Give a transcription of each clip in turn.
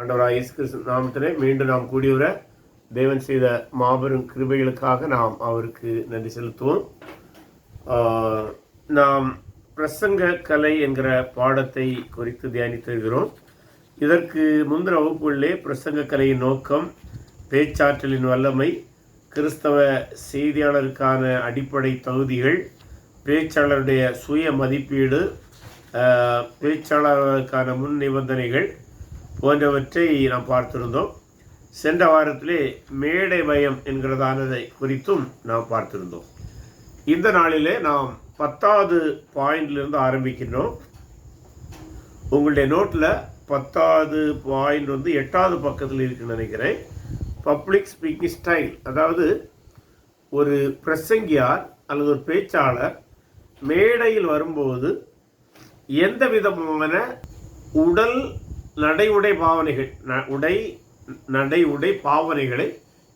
ஆண்டவராக இயேசு கிறிஸ்து நாமத்திலே மீண்டும் நாம் கூடியவர தேவன் செய்த மாபெரும் கிருபைகளுக்காக நாம் அவருக்கு நன்றி செலுத்துவோம். நாம் பிரசங்க கலை என்கிற பாடத்தை குறித்து தியானித்து வருகிறோம். இதற்கு முந்தின வகுப்புகளிலே பிரசங்க கலையின் நோக்கம், பேச்சாற்றலின் வல்லமை, கிறிஸ்தவ செய்தியாளருக்கான அடிப்படை தகுதிகள், பேச்சாளருடைய சுய மதிப்பீடு, பேச்சாளர்களுக்கான முன் நிபந்தனைகள் போன்றவற்றை நாம் பார்த்திருந்தோம். சென்ற வாரத்திலே மேடை பயம் என்கிறதானதை குறித்தும் நாம் பார்த்திருந்தோம். இந்த நாளிலே நாம் 10வது பாயிண்டிலிருந்து ஆரம்பிக்கின்றோம். உங்களுடைய நோட்டில் 10வது பாயிண்ட் 8வது பக்கத்தில் இருக்குன்னு நினைக்கிறேன். பப்ளிக் ஸ்பீக்கிங் ஸ்டைல், அதாவது ஒரு பிரசங்கியார் அல்லது ஒரு பேச்சாளர் மேடையில் வரும்போது எந்த விதமான உடல் நடை பாவனைகள் பாவனைகளை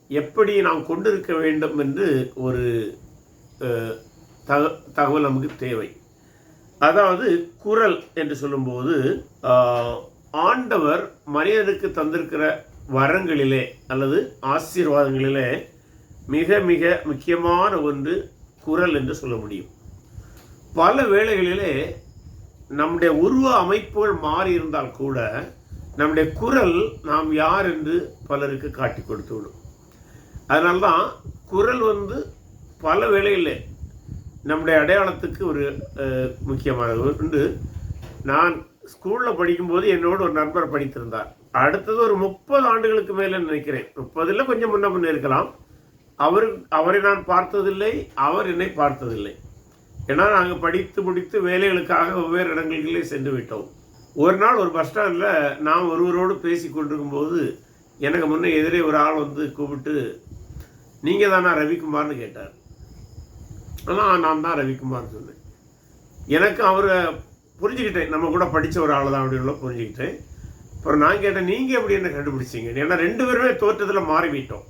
எப்படி நாம் கொண்டிருக்க வேண்டும் என்று ஒரு தகவல் நமக்கு தேவை. அதாவது குரல் என்று சொல்லும்போது ஆண்டவர் மனிதனுக்கு தந்திருக்கிற வரங்களிலே அல்லது ஆசீர்வாதங்களிலே மிக மிக முக்கியமான ஒன்று குரல் என்று சொல்ல முடியும். பல வேளைகளிலே நம்முடைய உருவ அமைப்புகள் மாறி இருந்தால் கூட நம்முடைய குரல் நாம் யார் என்று பலருக்கு காட்டி கொடுத்துவிடும். அதனால்தான் குரல் பல வேளைகளில் நம்முடைய அடையாளத்துக்கு ஒரு முக்கியமானது உண்டு. நான் ஸ்கூலில் படிக்கும்போது என்னோடு ஒரு நண்பர் படித்திருந்தார். அடுத்தது ஒரு 30 ஆண்டுகளுக்கு மேலே நினைக்கிறேன், 30 கொஞ்சம் முன்ன இருக்கலாம். அவரை நான் பார்த்ததில்லை, அவர் என்னை பார்த்ததில்லை. ஏன்னா நாங்கள் படித்து முடித்து வேலைகளுக்காக வெவ்வேறு இடங்களிலே சென்று விட்டோம். ஒரு நாள் ஒரு பஸ் ஸ்டாண்டில் நான் ஒருவரோடு பேசி கொண்டிருக்கும்போது எனக்கு முன்னே எதிரே ஒரு ஆள் கூப்பிட்டு, நீங்கள் தானா ரவிக்குமார்னு கேட்டார். ஆனால் நான் தான் ரவிக்குமார்னு சொன்னேன். எனக்கு அவரை புரிஞ்சுக்கிட்டேன், நம்ம கூட படித்த ஒரு ஆள் தான் அப்படின்னு புரிஞ்சுக்கிட்டேன். அப்புறம் நான் கேட்டேன், நீங்கள் எப்படி என்ன கண்டுபிடிச்சிங்க? ஏன்னா 2 பேருமே தோற்றத்தில் மாறிவிட்டோம்.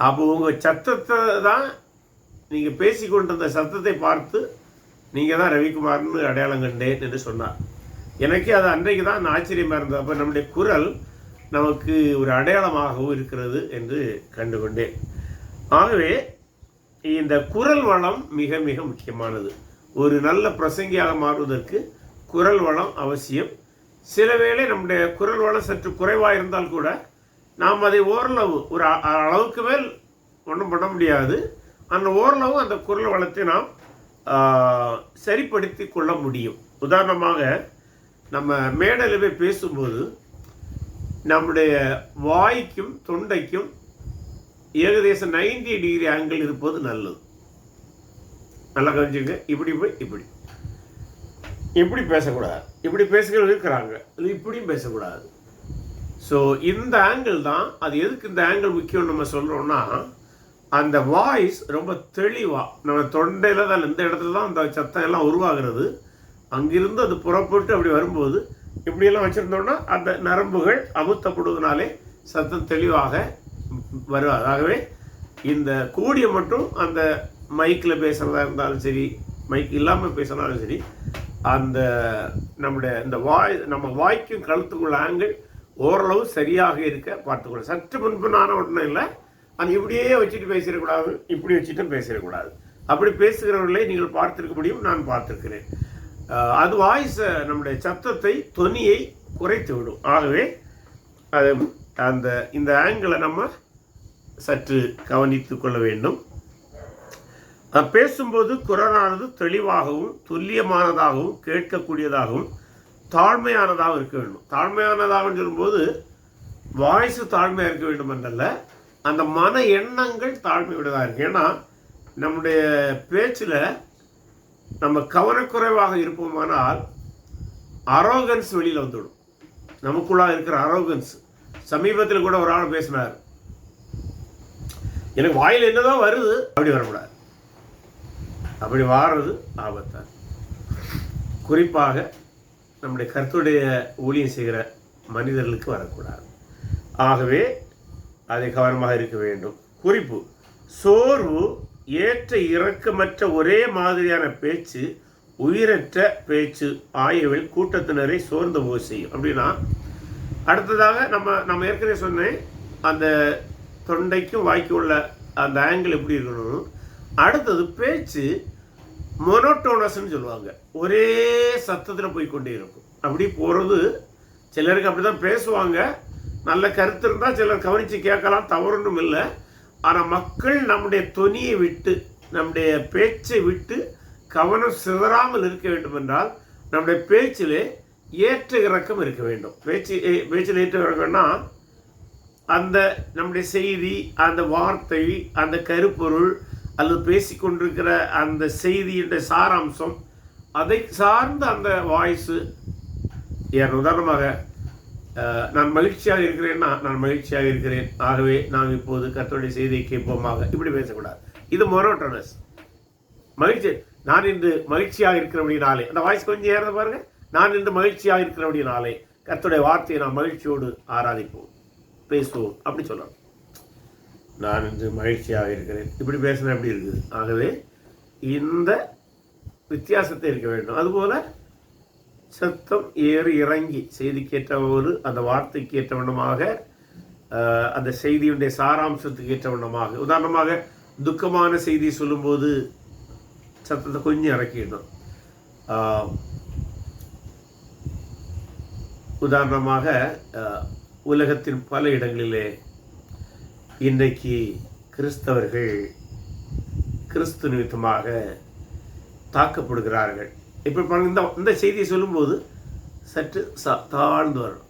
அப்போ உங்கள் சத்தத்தை தான், நீங்கள் பேசி கொண்டிருந்த சத்தத்தை பார்த்து நீங்கள் தான் ரவிக்குமார்னு அடையாளம் கண்டேன் என்று சொன்னார். எனக்கே அது அன்றைக்கு தான் ஆச்சரியமாக இருந்தது. அப்போ நம்முடைய குரல் நமக்கு ஒரு அடையாளமாகவும் இருக்கிறது என்று கண்டுகொண்டேன். ஆகவே இந்த குரல் வளம் மிக மிக முக்கியமானது. ஒரு நல்ல பிரசங்கியாக மாறுவதற்கு குரல் வளம் அவசியம். சில வேளை நம்முடைய குரல் வளம் சற்று குறைவாக இருந்தால் கூட நாம் அதை ஓரளவு ஒரு அளவுக்கு மேல் ஒன்றும் பண்ண முடியாது. அந்த ஓரளவு அந்த குரல் வளத்தை நாம் சரிப்படுத்தி கொள்ள முடியும். உதாரணமாக நம்ம மேடையில் போய் பேசும்போது நம்முடைய வாய்க்கும் தொண்டைக்கும் ஏகദേശம் 90 டிகிரி ஆங்கிள் இருப்பது நல்லது. நல்லா கவனிச்சுங்க. இப்படி போய் இப்படி பேசக்கூடாது. இப்படி பேசுகிறவங்க இருக்கிறாங்க, இப்படியும் பேசக்கூடாது. ஸோ இந்த ஆங்கிள் தான். அது எதுக்கு இந்த ஆங்கிள் முக்கியம் நம்ம சொல்கிறோம்னா, அந்த வாய்ஸ் ரொம்ப தெளிவாக நம்ம தொண்டையில் தான், இந்த இடத்துல தான் அந்த சத்தம் எல்லாம் உருவாகிறது. அங்கிருந்து அது புறப்பட்டு அப்படி வரும்போது இப்படியெல்லாம் வச்சுருந்தோம்னா அந்த நரம்புகள் அமுத்தப்படுவதனாலே சத்தம் தெளிவாக வருவாது. ஆகவே இந்த கூடிய மட்டும் அந்த மைக்கில் பேசுகிறதா இருந்தாலும் சரி, மைக் இல்லாமல் பேசினாலும் சரி, அந்த நம்முடைய இந்த நம்ம வாய்க்கும் கழுத்துக்குள்ள ஆங்கிள் ஓரளவு சரியாக இருக்க பார்த்துக்கணும். சற்று முன்புனான ஒன்றும் இல்லை, அது இப்படியே வச்சுட்டு பேசிடக்கூடாது, இப்படி வச்சுட்டும் பேசிடக்கூடாது. அப்படி பேசுகிறவர்களை நீங்கள் பார்த்துருக்க முடியும், நான் பார்த்துருக்கிறேன். அது வாய்ஸை, நம்முடைய சத்தத்தை, தொனியை குறைத்து விடும். ஆகவே அது இந்த ஆங்கிளை நம்ம சற்று கவனித்து கொள்ள வேண்டும். பேசும்போது குரலானது தெளிவாகவும் துல்லியமானதாகவும் கேட்கக்கூடியதாகவும் தாழ்மையானதாகவும் இருக்க வேண்டும். தாழ்மையானதாகவும் சொல்லும்போது வாய்ஸு தாழ்மையாக இருக்க வேண்டும் என்றல்ல, அந்த மன எண்ணங்கள் தாழ்மையுடையதாக இருக்கு. ஏன்னா நம்முடைய பேச்சில் நம்ம கவனக்குறைவாக இருப்போமானால் அரோகன்ஸ் வெளியில் வந்துவிடும். நமக்குள்ளாக இருக்கிற அரோகன்ஸ். சமீபத்தில் கூட ஒரு ஆள் பேசினார், எனக்கு வாயில் என்னதான் வருது, அப்படி வரக்கூடாது. அப்படி வாடுறது ஆபத்தான். குறிப்பாக நம்முடைய கர்த்தருடைய ஊழியம் செய்கிற மனிதர்களுக்கு வரக்கூடாது. ஆகவே அதை கவனமாக இருக்க வேண்டும். குறிப்பு: சோர்வு, ஏற்ற இறக்கமற்ற ஒரே மாதிரியான பேச்சு, உயிரற்ற பேச்சு ஆகியவை கூட்டத்தினரை சோர்ந்த போது செய்யும். அப்படின்னா அடுத்ததாக நம்ம ஏற்கனவே சொன்னேன், அந்த தொண்டைக்கும் வாய்க்கும் உள்ள அந்த ஆங்கிள் எப்படி இருக்கணும். அடுத்தது பேச்சு மொனோட்டோனஸ்ன்னு சொல்லுவாங்க, ஒரே சத்தத்தில் போய்கொண்டே இருக்கும். அப்படி போகிறது சிலருக்கு அப்படி தான் பேசுவாங்க. நல்ல கருத்து இருந்தால் சிலர் கவனித்து கேட்கலாம், தவறுன்னும் இல்லை. ஆனால் மக்கள் நம்முடைய தொனியை விட்டு, நம்முடைய பேச்சை விட்டு கவனம் சிதறாமல் இருக்க வேண்டும் என்றால் நம்முடைய பேச்சிலே ஏற்ற இறக்கம் இருக்க வேண்டும். பேச்சில் ஏற்ற இறக்கம்னா அந்த நம்முடைய செய்தி, அந்த வார்த்தை, அந்த கருப்பொருள் அல்லது பேசிக்கொண்டிருக்கிற அந்த செய்தியுடைய சாராம்சம், அதை சார்ந்த அந்த வாய்ஸு. உதாரணமாக நான் மகிழ்ச்சியாக இருக்கிறேன்னா, நான் மகிழ்ச்சியாக இருக்கிறேன், ஆகவே நாம் இப்போது கர்த்தருடைய செய்தியை கேட்போமாக, இப்படி பேசக்கூடாது. இது மொனோட்டோனஸ். மகிழ்ச்சி, நான் இன்று மகிழ்ச்சியாக இருக்கிறபடினாலே, அந்த வாய்ஸ் கொஞ்சம் ஏறத பாருங்க. நான் இன்று மகிழ்ச்சியாக இருக்கிறபடினாலே கர்த்தருடைய வார்த்தையை நாம் மகிழ்ச்சியோடு ஆராதிப்போம், பேசுவோம், அப்படி சொல்லலாம். நான் இன்று மகிழ்ச்சியாக இருக்கிறேன், இப்படி பேசினா எப்படி இருக்குது. ஆகவே இந்த வித்தியாசத்தை இருக்க வேண்டும். அதுபோல் சத்தம் ஏறி இறங்கி செய்திக்கேற்றவோடு அந்த வார்த்தைக்கு ஏற்ற வண்ணமாக, அந்த செய்தியுடைய சாராம்சத்துக்கு ஏற்ற வண்ணமாக. உதாரணமாக துக்கமான செய்தி சொல்லும்போது சத்தத்தை கொஞ்சம் இறக்கிடணும். உதாரணமாக உலகத்தின் பல இடங்களிலே இன்றைக்கு கிறிஸ்தவர்கள் கிறிஸ்து நிமித்தமாக தாக்கப்படுகிறார்கள். இப்போ பாருங்க, இந்த செய்தியை சொல்லும்போது சற்று தாழ்ந்து வரணும்.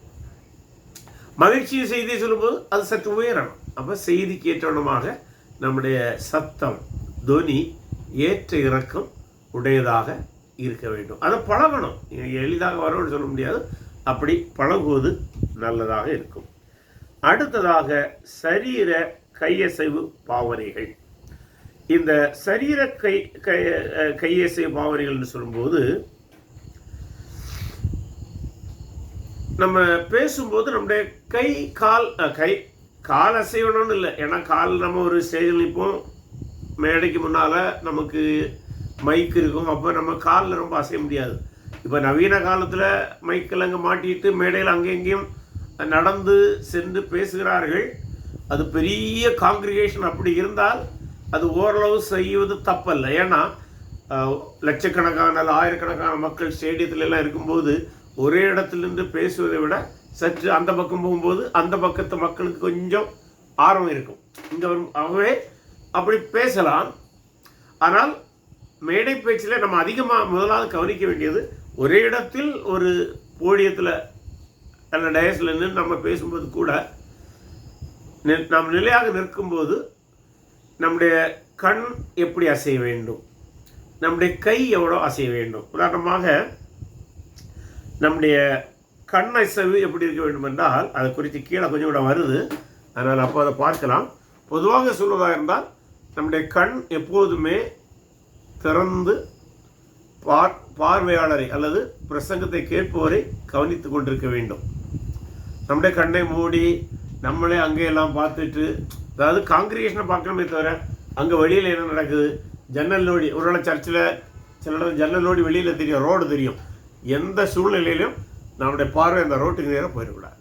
மகிழ்ச்சி செய்தியை சொல்லும்போது அது சற்று உயரணும். அப்போ செய்திக்கு ஏற்றவனமாக நம்முடைய சத்தம், தொனி ஏற்ற இறக்கம் உடையதாக இருக்க வேண்டும். அதை பழகணும். எளிதாக வரணும்னு சொல்ல முடியாது, அப்படி பழகுவது நல்லதாக இருக்கும். அடுத்ததாக சரீர கையசைவு பாவனைகள். இந்த சரீர கையசைவு பாவனைகள்னு சொல்லும்போது, நம்ம பேசும்போது நம்முடைய கால் அசைவணும்னு இல்லை. ஏன்னா கால் நம்ம ஒரு ஸ்டேஜில் நிற்போம், மேடைக்கு முன்னால் நமக்கு மைக் இருக்கும், அப்போ நம்ம காலில் ரொம்ப அசைய முடியாது. இப்போ நவீன காலத்தில் மைக்கில் அங்கே மாட்டிட்டு மேடையில் அங்கெங்கேயும் நடந்து சென்று பேசுகிறார்கள். அது பெரிய காங்கிரிகேஷன் அப்படி இருந்தால் அது ஓரளவு செய்வது தப்பல்ல. ஏன்னா லட்சக்கணக்கான ஆயிரக்கணக்கான மக்கள் ஸ்டேடியத்தில் எல்லாம் இருக்கும்போது ஒரே இடத்துலேருந்து பேசுவதை விட சற்று அந்த பக்கம் போகும்போது அந்த பக்கத்து மக்களுக்கு கொஞ்சம் ஆர்வம் இருக்கும். இங்கே ஆகவே அப்படி பேசலாம். ஆனால் மேடை பேச்சில் நம்ம அதிகமாக முதலாவது கவனிக்க வேண்டியது, ஒரே இடத்தில் ஒரு போடியத்தில் அல்ல டயஸில் நின்று நம்ம பேசும்போது கூட நாம் நிலையாக நிற்கும்போது நம்முடைய கண் எப்படி அசைய வேண்டும், நம்முடைய கை எவ்வளோ அசைய வேண்டும். உதாரணமாக நம்முடைய கண் அசைவு எப்படி இருக்க வேண்டும் என்றால், அதை குறித்து கீழே கொஞ்சம் கூட வருது, அதனால் அப்போ அதை பார்க்கலாம். பொதுவாக சொல்வதாக இருந்தால் நம்முடைய கண் எப்போதுமே திறந்து பார்வையாளரை அல்லது பிரசங்கத்தை கேட்பவரை கவனித்து கொண்டிருக்க வேண்டும். நம்முடைய கண்ணை மூடி நம்மளே அங்கேயெல்லாம் பார்த்துட்டு, அதாவது காங்கிரிகேஷனை பார்க்கணுமே தவிர அங்கே வெளியில் என்ன நடக்குது, ஜன்னல் நோடி, ஒருவேளை சர்ச்சில் சில இடம் ஜன்னல் நோடி வெளியில் தெரியும், ரோடு தெரியும், எந்த சூழ்நிலையிலும் நம்முடைய பார்வை அந்த ரோட்டுக்கு நேரம் போயிடக்கூடாது.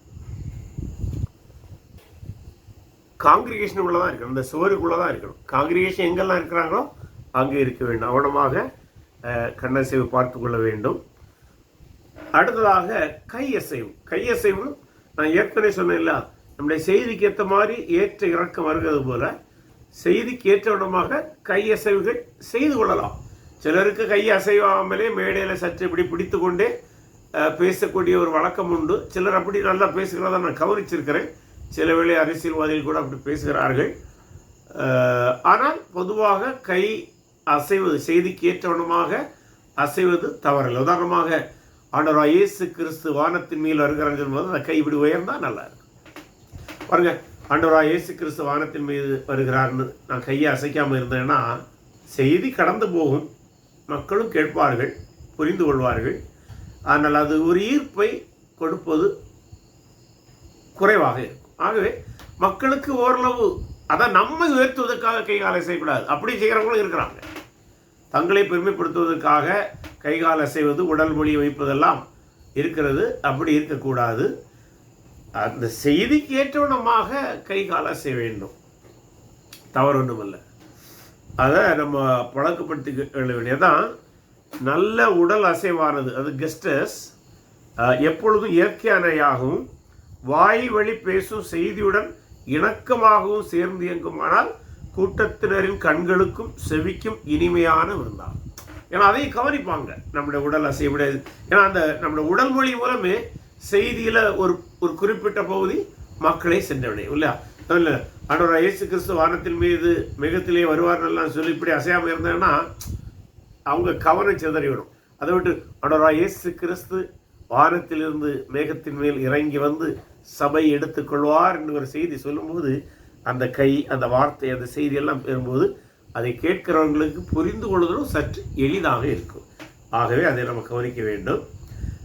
காங்கிரிகேஷனுக்குள்ளே தான் இருக்கணும், அந்த சுவருக்குள்ளே தான் இருக்கணும். காங்கிரிகேஷன் எங்கெல்லாம் இருக்கிறாங்களோ அங்கே இருக்க வேண்டும். கவனமாக கண்ணசைவு பார்த்து கொள்ள வேண்டும். அடுத்ததாக கையசைவு நான் ஏற்கனவே சொன்னேன்ல, நம்முடைய செய்திக்கு ஏற்ற மாதிரி ஏற்ற இறக்கம் வருகிறது போல செய்திக்கு ஏற்றவிடமாக கையசைவுகள் செய்து கொள்ளலாம். சிலருக்கு கை அசைவாமலே மேடையில் சற்று இப்படி பிடித்து கொண்டே பேசக்கூடிய ஒரு வழக்கம் உண்டு. சிலர் அப்படி நல்லா பேசுகிறத நான் கவனிச்சிருக்கிறேன். சில வேளை அரசியல்வாதிகள் கூட அப்படி பேசுகிறார்கள். ஆனால் பொதுவாக கை அசைவது, செய்திக்கு ஏற்றவனமாக அசைவது தவறில்லை. உதாரணமாக ஆண்டவராகிய இயேசு கிறிஸ்து வானத்தின் மேல் வருகிறான்னு சொல்லும்போது அந்த கை இப்படி உயர்ந்தால் நல்லா இருக்கும். பாருங்க, ஆண்டவராகிய இயேசு கிறிஸ்து வானத்தின் மீது வருகிறார்னு நான் கையை அசைக்காமல் இருந்தேன்னா செய்தி கடந்து போகும், மக்களும் கேட்பார்கள், புரிந்து கொள்வார்கள். ஆனால் அது ஒரு ஈர்ப்பை கொடுப்பது குறைவாக இருக்கும். ஆகவே மக்களுக்கு ஓரளவு, அதான் நம்மை உயர்த்துவதற்காக கைகாலை செய்யக்கூடாது. அப்படி செய்கிறவங்களும் இருக்கிறாங்க. தங்களை பெருமைப்படுத்துவதற்காக கைகால் அசைவது, உடல் மொழி வைப்பதெல்லாம் இருக்கிறது. அப்படி இருக்கக்கூடாது. அந்த செய்திக்கு ஏற்றவனமாக கை கால் அசைய வேண்டும், தவறு ஒன்றுமல்ல. அதை நம்ம பழக்கப்படுத்திக்க வேண்டியதான். நல்ல உடல் அசைவானது, அது கெஸ்டஸ் எப்பொழுதும் இயற்கையானையாகவும் வாய் வழி பேசும் செய்தியுடன் இணக்கமாகவும் சேர்ந்து இயங்குமானால் கூட்டத்தினரின் கண்களுக்கும் செவிக்கும் இனிமையான விருந்தாகும். ஏன்னா அதையும் கவனிப்பாங்க, நம்முடைய உடல் அசைவிட. ஏன்னா அந்த நம்முடைய உடல் மொழி மூலமே செய்தியில் ஒரு குறிப்பிட்ட பகுதி மக்களை சென்றவிடையும் இல்லையா? இல்லை, ஆண்டவர் இயேசு கிறிஸ்து வானத்தின் மீது மிகத்திலே வருவார்லாம் சொல்லி இப்படி அசையாமல் இருந்தாங்கன்னா அவங்க கவனம் சிதறிவிடும். அதை விட்டு ஆண்டவர் இயேசு கிறிஸ்து வானத்திலிருந்து மேகத்தின் மேல் இறங்கி வந்து சபை எடுத்துக்கொள்வார் என்று ஒரு செய்தி சொல்லும்போது அந்த கை, அந்த வார்த்தை, அந்த செய்தியெல்லாம் பெறும்போது அதை கேட்கிறவங்களுக்கு புரிந்து கொள்வதும் சற்று எளிதாக இருக்கும். ஆகவே அதை நம்ம கவனிக்க வேண்டும்.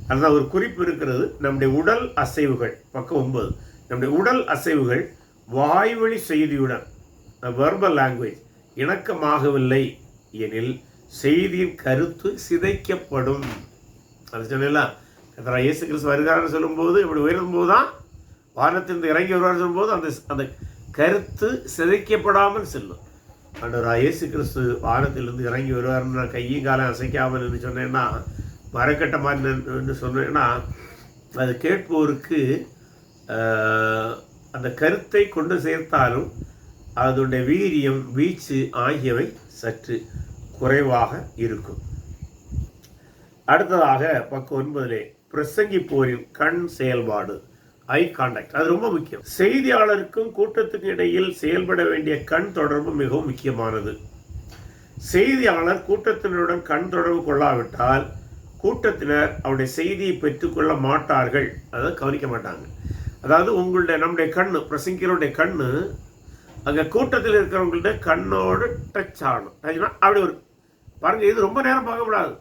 அதுதான் ஒரு குறிப்பு இருக்கிறது. நம்முடைய உடல் அசைவுகள், பக்கம் 9, நம்முடைய உடல் அசைவுகள் வாய்வழி செய்தியுடன் வெர்பல் லாங்குவேஜ் இணக்கமாகவில்லை எனில் செய்தியின் கருத்து சிதைக்கப்படும். அது சொல்லலாம். இயேசு கிறிஸ்து வருகிறார்னு சொல்லும்போது, இப்படி உயரும்போது தான் வானத்திலிருந்து இறங்கி வருவார் சொல்லும்போது அந்த கருத்து சிதைக்கப்படாமல் செல்லும். ஆண்டவர் இயேசு கிறிஸ்து வானத்திலிருந்து இறங்கி வருவார்னு நான் கையும் காலம் அசைக்காமல் என்று சொன்னேன்னா, மரக்கட்ட மாதிரி சொன்னேன்னா, அது கேட்போருக்கு அந்த கருத்தை கொண்டு சேர்த்தாலும் அதனுடைய வீரியம், வீச்சு ஆகியவை சற்று குறைவாக இருக்கும். அடுத்ததாக பக்கம் 9 பிரசங்கிப்போரின் கண் செயல்பாடு, ஐ கான்டாக்ட். அது ரொம்ப முக்கியம். செய்தியாளருக்கும் கூட்டத்துக்கு இடையில் செயல்பட வேண்டிய கண் தொடர்பு மிகவும் முக்கியமானது. செய்தியாளர் கூட்டத்தினருடன் கண் தொடர்பு கொள்ளாவிட்டால் கூட்டத்தினர் அவருடைய செய்தியை பெற்றுக்கொள்ள மாட்டார்கள், அதை கவனிக்க மாட்டாங்க. அதாவது நம்முடைய கண்ணு, பிரசங்கியருடைய கண்ணு அங்கே கூட்டத்தில் இருக்கிறவங்கள்ட்ட கண்ணோடு டச் ஆகணும். அப்படி ஒரு பாருங்க, இது ரொம்ப நேரம் பார்க்கக்கூடாது,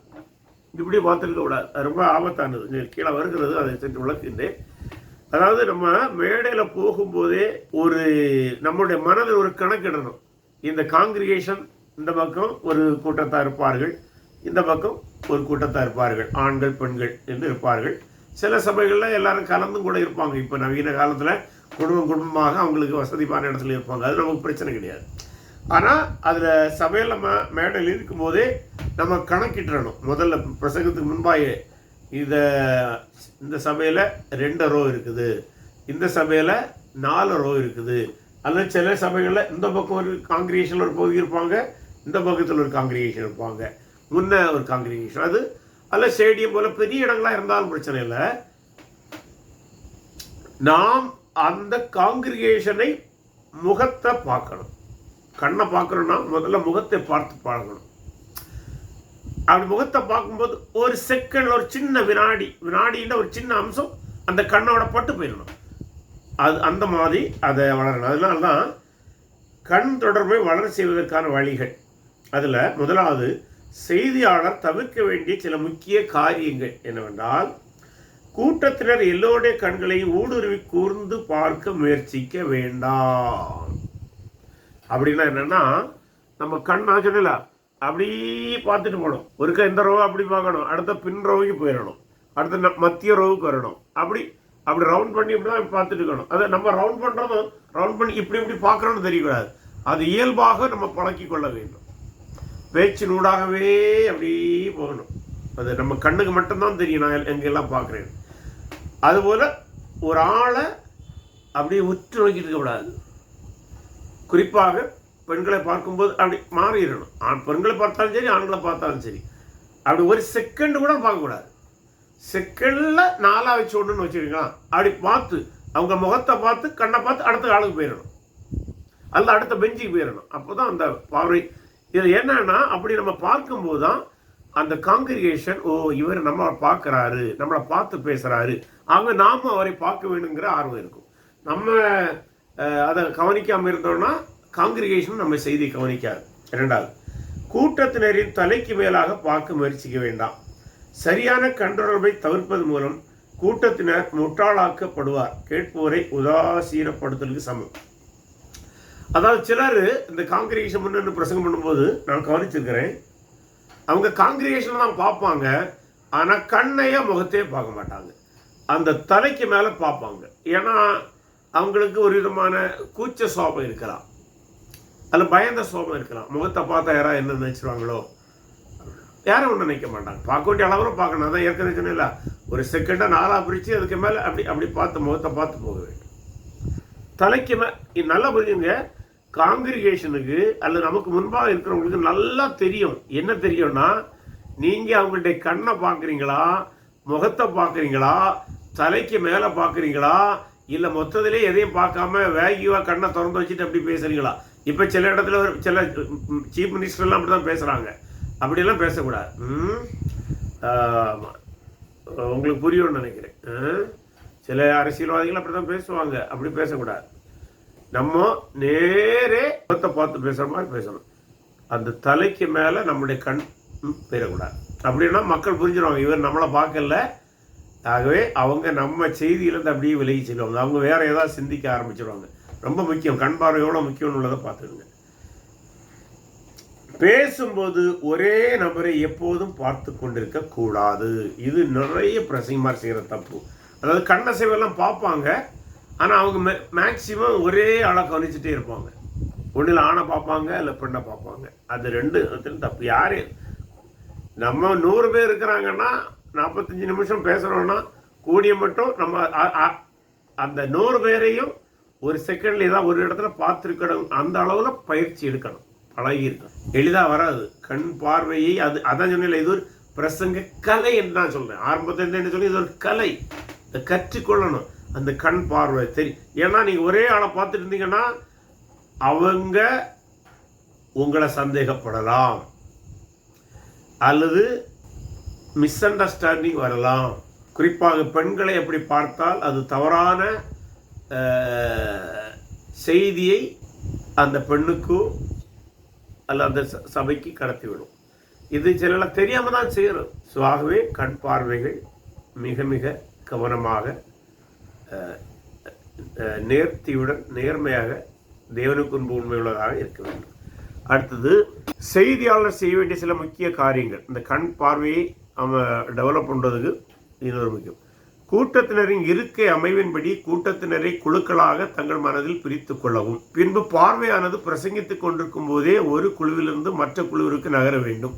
இப்படி பார்த்துருக்க கூடாது, அது ரொம்ப ஆபத்தானது. கீழே வருகிறது, அதை சென்று விளக்குகின்றேன். அதாவது நம்ம மேடையில் போகும்போதே நம்முடைய மனதில் ஒரு கணக்கிடணும். இந்த காங்கிரிகேஷன் இந்த பக்கம் ஒரு கூட்டத்தாக இருப்பார்கள், இந்த பக்கம் ஒரு கூட்டத்தாக இருப்பார்கள், ஆண்கள் பெண்கள் என்று இருப்பார்கள். சில சபைகளில் எல்லாரும் கலந்தும் கூட இருப்பாங்க. இப்போ நவீன காலத்தில் குடும்பமாக அவங்களுக்கு வசதிப்பான இடத்துல இருப்பாங்க, அது நமக்கு பிரச்சனை கிடையாது. ஆனால் அதில் சபையில் நம்ம மேடையில் இருக்கும்போதே நம்ம கணக்கிட்டுறணும். முதல்ல பிரசங்கத்துக்கு முன்பாயே இந்த சபையில் 2 ரோ இருக்குது, இந்த சபையில் 4 ரோ இருக்குது, அல்லது சில சபைகளில் இந்த பக்கம் ஒரு காங்கிரிகேஷனில் ஒரு பகுதி இருப்பாங்க, இந்த பக்கத்தில் ஒரு காங்கிரிகேஷன் இருப்பாங்க, முன்ன ஒரு காங்கிரிகேஷன். அது அல்ல ஸ்டேடியம் போல பெரிய இடங்களாக இருந்தாலும் பிரச்சனை இல்லை. நாம் அந்த காங்கிரிகேஷனை முகத்தை பார்க்கணும். கண்ணை பார்க்கணும்னா முதல்ல முகத்தை பார்த்து பழகணும். அப்படி முகத்தை பார்க்கும்போது ஒரு செகண்ட், ஒரு சின்ன வினாடியில் ஒரு சின்ன அம்சம் அந்த கண்ணோட பட்டு போயிடணும். அது அந்த மாதிரி அதை வளரணும். அதனால தான் கண் தொடர்பை வளர செய்வதற்கான வழிகள். அதில் முதலாவது, செய்தியாளர் தவிர்க்க வேண்டிய சில முக்கிய காரியங்கள் என்னவென்றால், கூட்டத்தினர் எல்லோருடைய கண்களையும் ஊடுருவி கூர்ந்து பார்க்க முயற்சிக்க வேண்டாம். அப்படின்னா என்னன்னா, நம்ம கண் ஆச்சுல அப்படி பார்த்துட்டு போகணும். ஒருக்கா இந்த ரோவை அப்படி பார்க்கணும், அடுத்த பின் ரோவுக்கு போயிடணும், அடுத்த மத்திய ரோவுக்கு வரணும். அப்படி ரவுண்ட் பண்ணி இப்படி தான் பார்த்துட்டு இருக்கணும். அதை நம்ம ரவுண்ட் பண்ணுறதும் ரவுண்ட் பண்ணி இப்படி பார்க்குறோன்னு தெரியக்கூடாது. அது இயல்பாக நம்ம பழக்கி கொள்ள வேண்டும். பேச்சினூடாகவே அப்படி போகணும். அது நம்ம கண்ணுக்கு மட்டும்தான் தெரியும், நான் எங்கெல்லாம் பார்க்குறேன். அதுபோல் ஒரு ஆளை அப்படியே உற்று நோக்கிட்டு இருக்கக்கூடாது. குறிப்பாக பெண்களை பார்க்கும்போது அப்படி மாறிடணும். பெண்களை பார்த்தாலும் சரி, ஆண்களை பார்த்தாலும் சரி, அப்படி ஒரு செகண்ட் கூட பார்க்கக்கூடாது. செகண்டில் 4 வச்சு ஒன்றுன்னு வச்சுருக்கீங்களா, அப்படி பார்த்து அவங்க முகத்தை பார்த்து கண்ணை பார்த்து அடுத்த ஆளுக்கு போயிடணும், அல்ல அடுத்த பெஞ்சுக்கு போயிடணும். அப்போ தான் அந்த பார்வை. இதில் என்னன்னா, அப்படி நம்ம பார்க்கும்போது தான் அந்த காங்கிரிகேஷன், இவர் நம்மளை பார்க்குறாரு, நம்மளை பார்த்து பேசுகிறாரு, அவங்க நாம அவரை பார்க்க வேணுங்கிற ஆர்வம் இருக்கும். நம்ம அதை கவனிக்காமல் இருந்தோம்னா காங்கிரிகேஷன் நம்ம செய்தி கவனிக்காது. 2வது, கூட்டத்தினரின் தலைக்கு மேலாக பார்க்க முயற்சிக்க வேண்டாம். சரியான கண்ட்ரோலை தவிர்ப்பது மூலம் கூட்டத்தினர் முட்டாளாக்கப்படுவார், கேட்போரை உதாசீனப்படுத்தலுக்கு சமம். அதாவது சிலர் இந்த காங்கிரிகேஷன் முன்னு பிரசங்கம் பண்ணும்போது நான் கவனிச்சிருக்கிறேன், அவங்க காங்கிரிகேஷன் தான் பார்ப்பாங்க, ஆனால் கண்ணையோ முகத்தையே பார்க்க மாட்டாங்க. அந்த தலைக்கு மேலே பார்ப்பாங்க. ஏன்னா அவங்களுக்கு ஒரு விதமான கூச்ச சோபம் இருக்கலாம், அதில் பயந்த சோபம் இருக்கலாம். முகத்தை பார்த்தா யாராவது என்ன நினைச்சிருவாங்களோ, யாரும் ஒன்றும் நினைக்க மாட்டாங்க. பார்க்க வேண்டிய அளவில் பார்க்கணும். அதான் ஏற்கனவே சொன்ன ஒரு செகண்டாக 4 பிரித்து அதுக்கு மேலே அப்படி பார்த்து முகத்தை பார்த்து போக வேண்டும். தலைக்கு நல்லா புரியுங்க. காங்கிரிகேஷனுக்கு அல்லது நமக்கு முன்பாக இருக்கிறவங்களுக்கு நல்லா தெரியும். என்ன தெரியும்னா, நீங்கள் அவங்களுடைய கண்ணை பார்க்குறீங்களா, முகத்தை பார்க்குறீங்களா, தலைக்கு மேலே பார்க்குறீங்களா, இல்லை மொத்தத்திலே எதையும் பார்க்காம வேகிவாக கண்ணை திறந்து வச்சுட்டு அப்படி பேசுகிறீங்களா? இப்போ சில இடத்துல சில சீஃப் மினிஸ்டர்லாம் அப்படி தான் பேசுகிறாங்க. அப்படியெல்லாம் பேசக்கூடாது. உங்களுக்கு புரியும்னு நினைக்கிறேன். சில அரசியல்வாதிகள் அப்படி தான் பேசுவாங்க. அப்படி பேசக்கூடாது. நம்ம நேரே முகத்தை பார்த்து பேசுகிற மாதிரி பேசணும். அந்த தலைக்கு மேலே நம்முடைய கண் போயிடக்கூடாது. அப்படின்னா மக்கள் புரிஞ்சிடுவாங்க, இவர் நம்மளை பார்க்கல, ஆகவே அவங்க நம்ம செய்தியிலேருந்து அப்படியே விலகி செல்வாங்க. அவங்க வேற ஏதாவது சிந்திக்க ஆரம்பிச்சிடுவாங்க. ரொம்ப முக்கியம், கண் பார்வை எவ்வளோ முக்கியம்னு உள்ளதை பார்த்துடுங்க. பேசும்போது ஒரே நபரை எப்போதும் பார்த்து கொண்டிருக்க கூடாது. இது நிறைய பிரசங்கமார் செய்கிற தப்பு. அதாவது கண்ணசைவெல்லாம் பார்ப்பாங்க, ஆனால் அவங்க மேக்சிமம் ஒரே ஆளை கவனிச்சுட்டே இருப்பாங்க. ஒன்றில் ஆணை பார்ப்பாங்க, இல்லை பெண்ணை பார்ப்பாங்க. அது 2 தப்பு. யாரு நம்ம 100 பேர் இருக்கிறாங்கன்னா 45 நிமிஷம் பேசுகிறோன்னா கூடிய மட்டும் நம்ம அந்த 100 பேரையும் ஒரு செகண்ட்ல ஏதாவது ஒரு இடத்துல பார்த்துருக்கணும். அந்த அளவில் பயிற்சி எடுக்கணும், பழகி இருக்கணும். எளிதாக வராது. கண் பார்வையை அதான் சொன்ன, இது ஒரு பிரசங்க கலை என்று நான் சொல்கிறேன். ஆரம்பத்தில் என்ன சொல்லி, இது ஒரு கலை, கற்றுக்கொள்ளணும். அந்த கண் பார்வை தெரியும். ஏன்னா நீங்கள் ஒரே ஆளை பார்த்துட்டு இருந்தீங்கன்னா அவங்க உங்களை சந்தேகப்படலாம், அல்லது மிஸ் அண்டர்ஸ்டாண்டிங் வரலாம். குறிப்பாக பெண்களை எப்படி பார்த்தால் அது தவறான செய்தியை அந்த பெண்ணுக்கோ அல்ல அந்த சபைக்கு கடத்திவிடும். இது சில தெரியாமல் தான் செய்யணும். ஸோ ஆகவே கண் பார்வைகள் மிக மிக கவனமாக, நேர்த்தியுடன், நேர்மையாக, தேவனுக்கு முன்பு உண்மையுள்ளதாக இருக்க வேண்டும். அடுத்தது, செய்தியாளர் செய்ய வேண்டிய சில முக்கிய காரியங்கள். இந்த கண் பார்வையை அவன் டெவலப் பண்ணுறதுக்கு இன்னொரு முக்கியம். கூட்டத்தினரின் இருக்கை அமைவின்படி கூட்டத்தினரை குழுக்களாக தங்கள் மனதில் பிரித்து கொள்ளவும். பின்பு பார்வையானது பிரசங்கித்துக் கொண்டிருக்கும் போதே ஒரு குழுவிலிருந்து மற்ற குழுவிற்கு நகர வேண்டும்.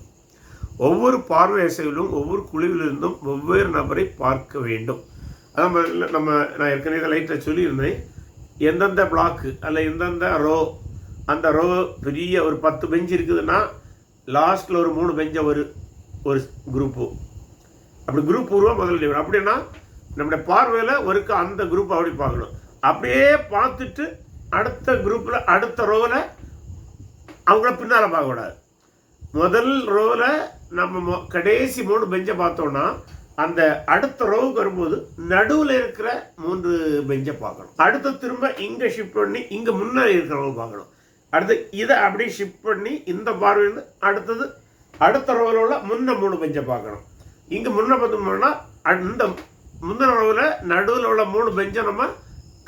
ஒவ்வொரு பார்வை அசைவிலும் ஒவ்வொரு குழுவிலிருந்தும் வெவ்வேறு நபரை பார்க்க வேண்டும். அதான் நான் ஏற்கனவே லைட்டில் சொல்லியிருந்தேன். எந்தெந்த பிளாக்கு அல்ல எந்தெந்த ரோ, அந்த ரோ பெரிய ஒரு 10 பெஞ்சு இருக்குதுன்னா லாஸ்ட்டில் ஒரு 3 பெஞ்சை ஒரு குரூப்பு, அப்படி குரூப் உருவா முதல்ல. அப்படின்னா நம்முடைய பார்வையில் ஒருக்கு அந்த குரூப் அப்படி பார்க்கணும். அப்படியே பார்த்துட்டு அடுத்த குரூப்பில் அடுத்த ரோவில் அவங்கள பின்னால் பார்க்கக்கூடாது. முதல் ரோவில் நம்ம கடைசி 3 பெஞ்சை பார்த்தோன்னா அந்த அடுத்த ரோவுக்கு வரும்போது நடுவில் இருக்கிற 3 பெஞ்சை பார்க்கணும். அடுத்து திரும்ப இங்கே ஷிஃப்ட் பண்ணி இங்கே முன்னே இருக்கிறவங்க பார்க்கணும். அடுத்து இதை அப்படியே ஷிஃப்ட் பண்ணி இந்த பார்வையிலிருந்து அடுத்தது அடுத்த ரோவில் உள்ள முன்ன 3 பெஞ்சை பார்க்கணும். இங்கே முன்ன பார்த்தோம்னா இந்த முந்தின ரோவில் நடுவில் உள்ள 3 பெஞ்சை நம்ம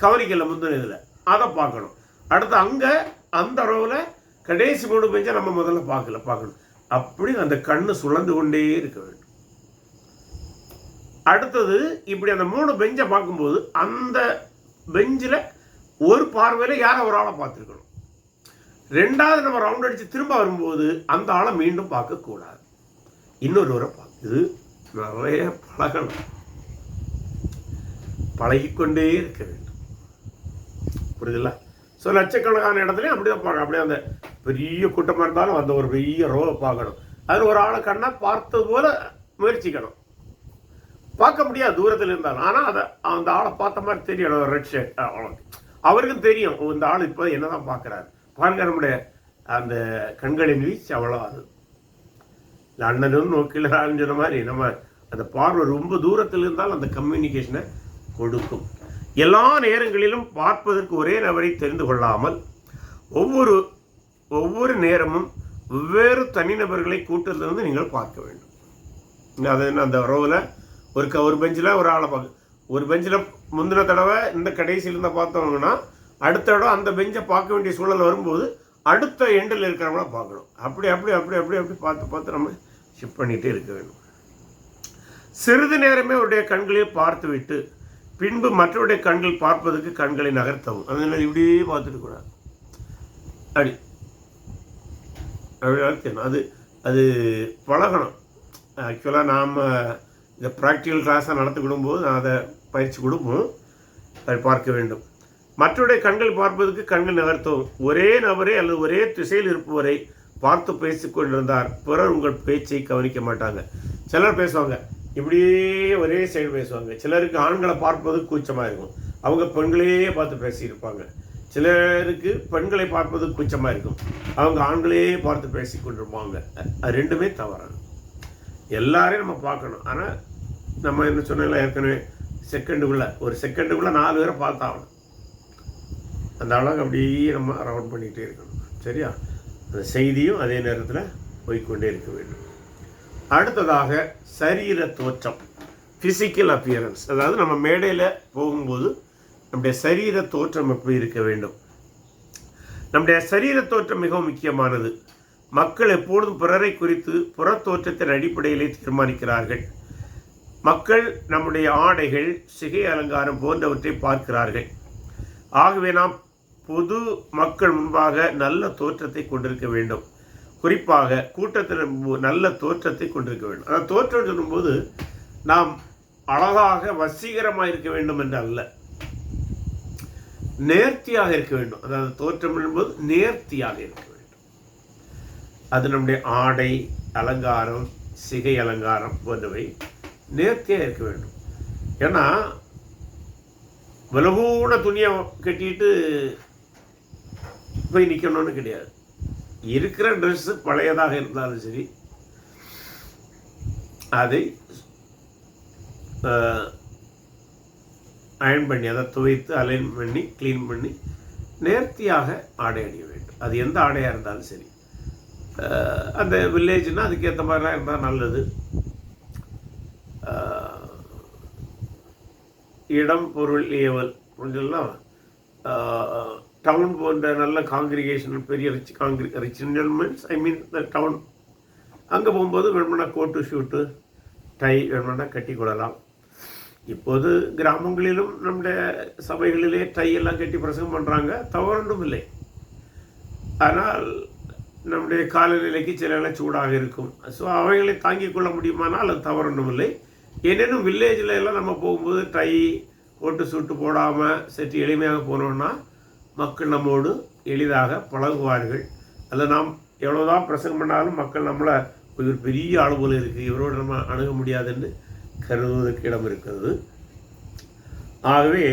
கவனிக்கல, முந்தின இதில் அதை பார்க்கணும். அடுத்து அங்கே அந்த ரோவில் கடைசி 3 பெஞ்சை நம்ம முதல்ல பார்க்கணும். அப்படி அந்த கண்ணு சுழந்து கொண்டே இருக்க வேண்டும். அடுத்தது இப்படி அந்த 3 பெஞ்சை பார்க்கும்போது அந்த பெஞ்சில் ஒரு பார்வையில் யாரை ஒரு ஆளை பார்த்துருக்கணும். 2வது நம்ம ரவுண்ட் அடித்து திரும்ப வரும்போது அந்த ஆளை மீண்டும் பார்க்கக்கூடாது, இன்னொருவரை பார்க்க. இது நிறைய பழகணும், பழகிக்கொண்டே இருக்க வேண்டும். புரியுதுல்ல? ஸோ லட்சக்கணக்கான இடத்துலையும் அப்படி தான் பார்க்கணும். அப்படியே அந்த பெரிய கூட்டமாக இருந்தாலும் அந்த ஒரு பெரிய ரோவை பார்க்கணும். அதில் ஒரு ஆளை கண்ணா பார்த்தது போல முயற்சிக்கணும். பார்க்க முடியாது தூரத்தில் இருந்தாலும், ஆனால் அதை அந்த ஆளை பார்த்த மாதிரி தெரியணும். ரெட் ஷர்ட் அவருக்கும் தெரியும் இந்த ஆள் இப்போ என்ன தான் பார்க்குறாரு. பாருங்க, நம்முடைய அந்த கண்களின் வீச்சு அவ்வளோ. அது அண்ணனும் நோக்கில் சொன்ன மாதிரி நம்ம அந்த பார்வை ரொம்ப தூரத்தில் இருந்தால் அந்த கம்யூனிகேஷனை கொடுக்கும். எல்லா நேரங்களிலும் பார்ப்பதற்கு ஒரே நபரை தெரிந்து கொள்ளாமல் ஒவ்வொரு நேரமும் வெவ்வேறு தனிநபர்களை கூட்டத்திலிருந்து நீங்கள் பார்க்க வேண்டும். அது அந்த ரோவில் ஒரு பெஞ்சில் ஒரு ஆளை பார்க்க, ஒரு பெஞ்சில் முந்தின தடவை இந்த கடைசியில் இருந்தால் பார்த்தோம்னா அடுத்த தடவை அந்த பெஞ்சை பார்க்க வேண்டிய சூழல் வரும்போது அடுத்த எண்டில் இருக்கிறவங்கள பார்க்கணும். அப்படி பார்த்து நம்ம ஷிஃப்ட் பண்ணிகிட்டே இருக்க வேண்டும். சிறிது நேரமே அவருடைய கண்களில் பார்த்துவிட்டு பின்பு மற்றவருடைய கண்கள் பார்ப்பதற்கு கண்களை நகர்த்தவும். அதனால் இப்படியே பார்த்துட்டு கூடாது. அப்படி அது அது பழகணும். ஆக்சுவலாக நாம் இந்த ப்ராக்டிக்கல் கிளாஸாக நடத்தி கொடுக்கும்போது நான் அதை பயிற்சி கொடுப்போம். அதை பார்க்க வேண்டும். மற்றவருடைய கண்கள் பார்ப்பதற்கு கண்கள் நகர்த்தவும். ஒரே நபரே அல்லது ஒரே திசையில் இருப்பவரை பார்த்து பேசிக்கொண்டிருந்தார் பிறர் உங்கள் பேச்சை கவனிக்க மாட்டாங்க. சிலர் பேசுவாங்க, இப்படியே ஒரே சைடு பேசுவாங்க. சிலருக்கு ஆண்களை பார்ப்பது கூச்சமாக இருக்கும், அவங்க பெண்களையே பார்த்து பேசியிருப்பாங்க. சிலருக்கு பெண்களை பார்ப்பது கூச்சமாக இருக்கும், அவங்க ஆண்களையே பார்த்து பேசி கொண்டிருப்பாங்க. அது ரெண்டுமே தவறான. எல்லாரையும் நம்ம பார்க்கணும். ஆனால் நம்ம என்ன சொன்னால ஏற்கனவே ஒரு செகண்டுக்குள்ளே 4 பேரை பார்த்தாகணும். அந்த அளவுக்கு அப்படியே நம்ம ரவுண்ட் பண்ணிகிட்டே இருக்கணும். சரியா? அந்த செய்தியும் அதே நேரத்தில் போய்கொண்டே இருக்க வேண்டும். அடுத்ததாக சரீர தோற்றம், ஃபிசிக்கல் அப்பியரன்ஸ். அதாவது நம்ம மேடையில் போகும்போது நம்முடைய சரீர தோற்றம் எப்படி இருக்க வேண்டும்? நம்முடைய சரீர தோற்றம் மிகவும் முக்கியமானது. மக்கள் எப்பொழுதும் பிறரை குறித்து புற தோற்றத்தின் அடிப்படையிலே தீர்மானிக்கிறார்கள். மக்கள் நம்முடைய ஆடைகள், சிகை அலங்காரம் போன்றவற்றை பார்க்கிறார்கள். ஆகவே நாம் பொது மக்கள் முன்பாக நல்ல தோற்றத்தை கொண்டிருக்க வேண்டும். குறிப்பாக கூட்டத்தில் நல்ல தோற்றத்தை கொண்டிருக்க வேண்டும். அதாவது தோற்றம் சொல்லும்போது நாம் அழகாக வசீகரமாக இருக்க வேண்டும் என்று அல்ல, நேர்த்தியாக இருக்க வேண்டும். அதாவது தோற்றம் என்பது நேர்த்தியாக இருக்க வேண்டும். அது நம்முடைய ஆடை, அலங்காரம், சிகை அலங்காரம் போன்றவை நேர்த்தியாக இருக்க வேண்டும். ஏன்னா விலகூன துணியை கட்டிட்டு போய் நிற்கணும்னு கிடையாது. இருக்கிற ட்ரெஸ்ஸு பழையதாக இருந்தாலும் சரி, அதை அயன் பண்ணி, அதை துவைத்து அலைன் பண்ணி க்ளீன் பண்ணி நேர்த்தியாக ஆடை அணிய வேண்டும். அது எந்த ஆடையாக இருந்தாலும் சரி. அந்த வில்லேஜ்னால் அதுக்கேற்ற மாதிரிலாம் இருந்தால் நல்லது. இடம், பொருள், ஏவல் கொஞ்சம்லாம் டவுன் போன்ற நல்ல காங்கிரிகேஷன், பெரிய ரிச் மீன்ஸ் த டவுன், அங்கே போகும்போது வேணுமென்னா கோட்டு, ஷூட்டு, டை வேணுமென்னா கட்டி கொள்ளலாம். இப்போது கிராமங்களிலும் நம்முடைய சபைகளிலே டை எல்லாம் கட்டி பிரசங்கம் பண்ணுறாங்க, தவறொன்றும் இல்லை. ஆனால் நம்முடைய காலநிலைக்கு சில சூடாக இருக்கும். ஸோ அவைகளை தாங்கிக் கொள்ள முடியுமானால் அது தவறொன்றும் இல்லை. ஏனேனும் வில்லேஜில் எல்லாம் நம்ம போகும்போது டை, கோட்டு, சூட்டு போடாமல் சற்று எளிமையாக போனோம்னா மக்கள் நம்மோடு எளிதாக பழகுவார்கள். அதில் நாம் எவ்வளோதான் பிரசங்கம் பண்ணாலும் மக்கள் நம்மளை ஒரு பெரிய அளவில் இருக்குது, இவரோடு நம்ம அணுக முடியாதுன்னு கருதுவதற்கு இடம் இருக்கிறது. ஆகவே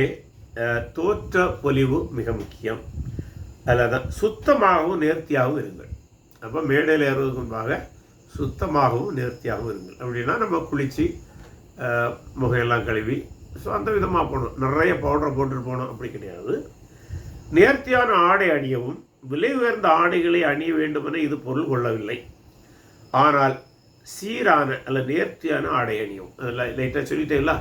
தோற்ற பொலிவு மிக முக்கியம். அதில் தான் சுத்தமாகவும் நேர்த்தியாகவும் இருங்கள். அப்போ மேடையில் ஏறுவதற்கு முன்பாக சுத்தமாகவும் நேர்த்தியாகவும் இருங்கள். அப்படின்னா நம்ம குளித்து முகையெல்லாம் கழுவி, ஸோ அந்த விதமாக போகணும். நிறைய பவுடரை போட்டுட்டு போகணும் அப்படி கிடையாது. நேர்த்தியான ஆடை அணியவும். விலை உயர்ந்த ஆடைகளை அணிய வேண்டுமென இது பொருள் கொள்ளவில்லை. ஆனால் சீரான அல்ல நேர்த்தியான ஆடை அணியும். அதில் லைட்டாக சொல்லிட்டேங்களா,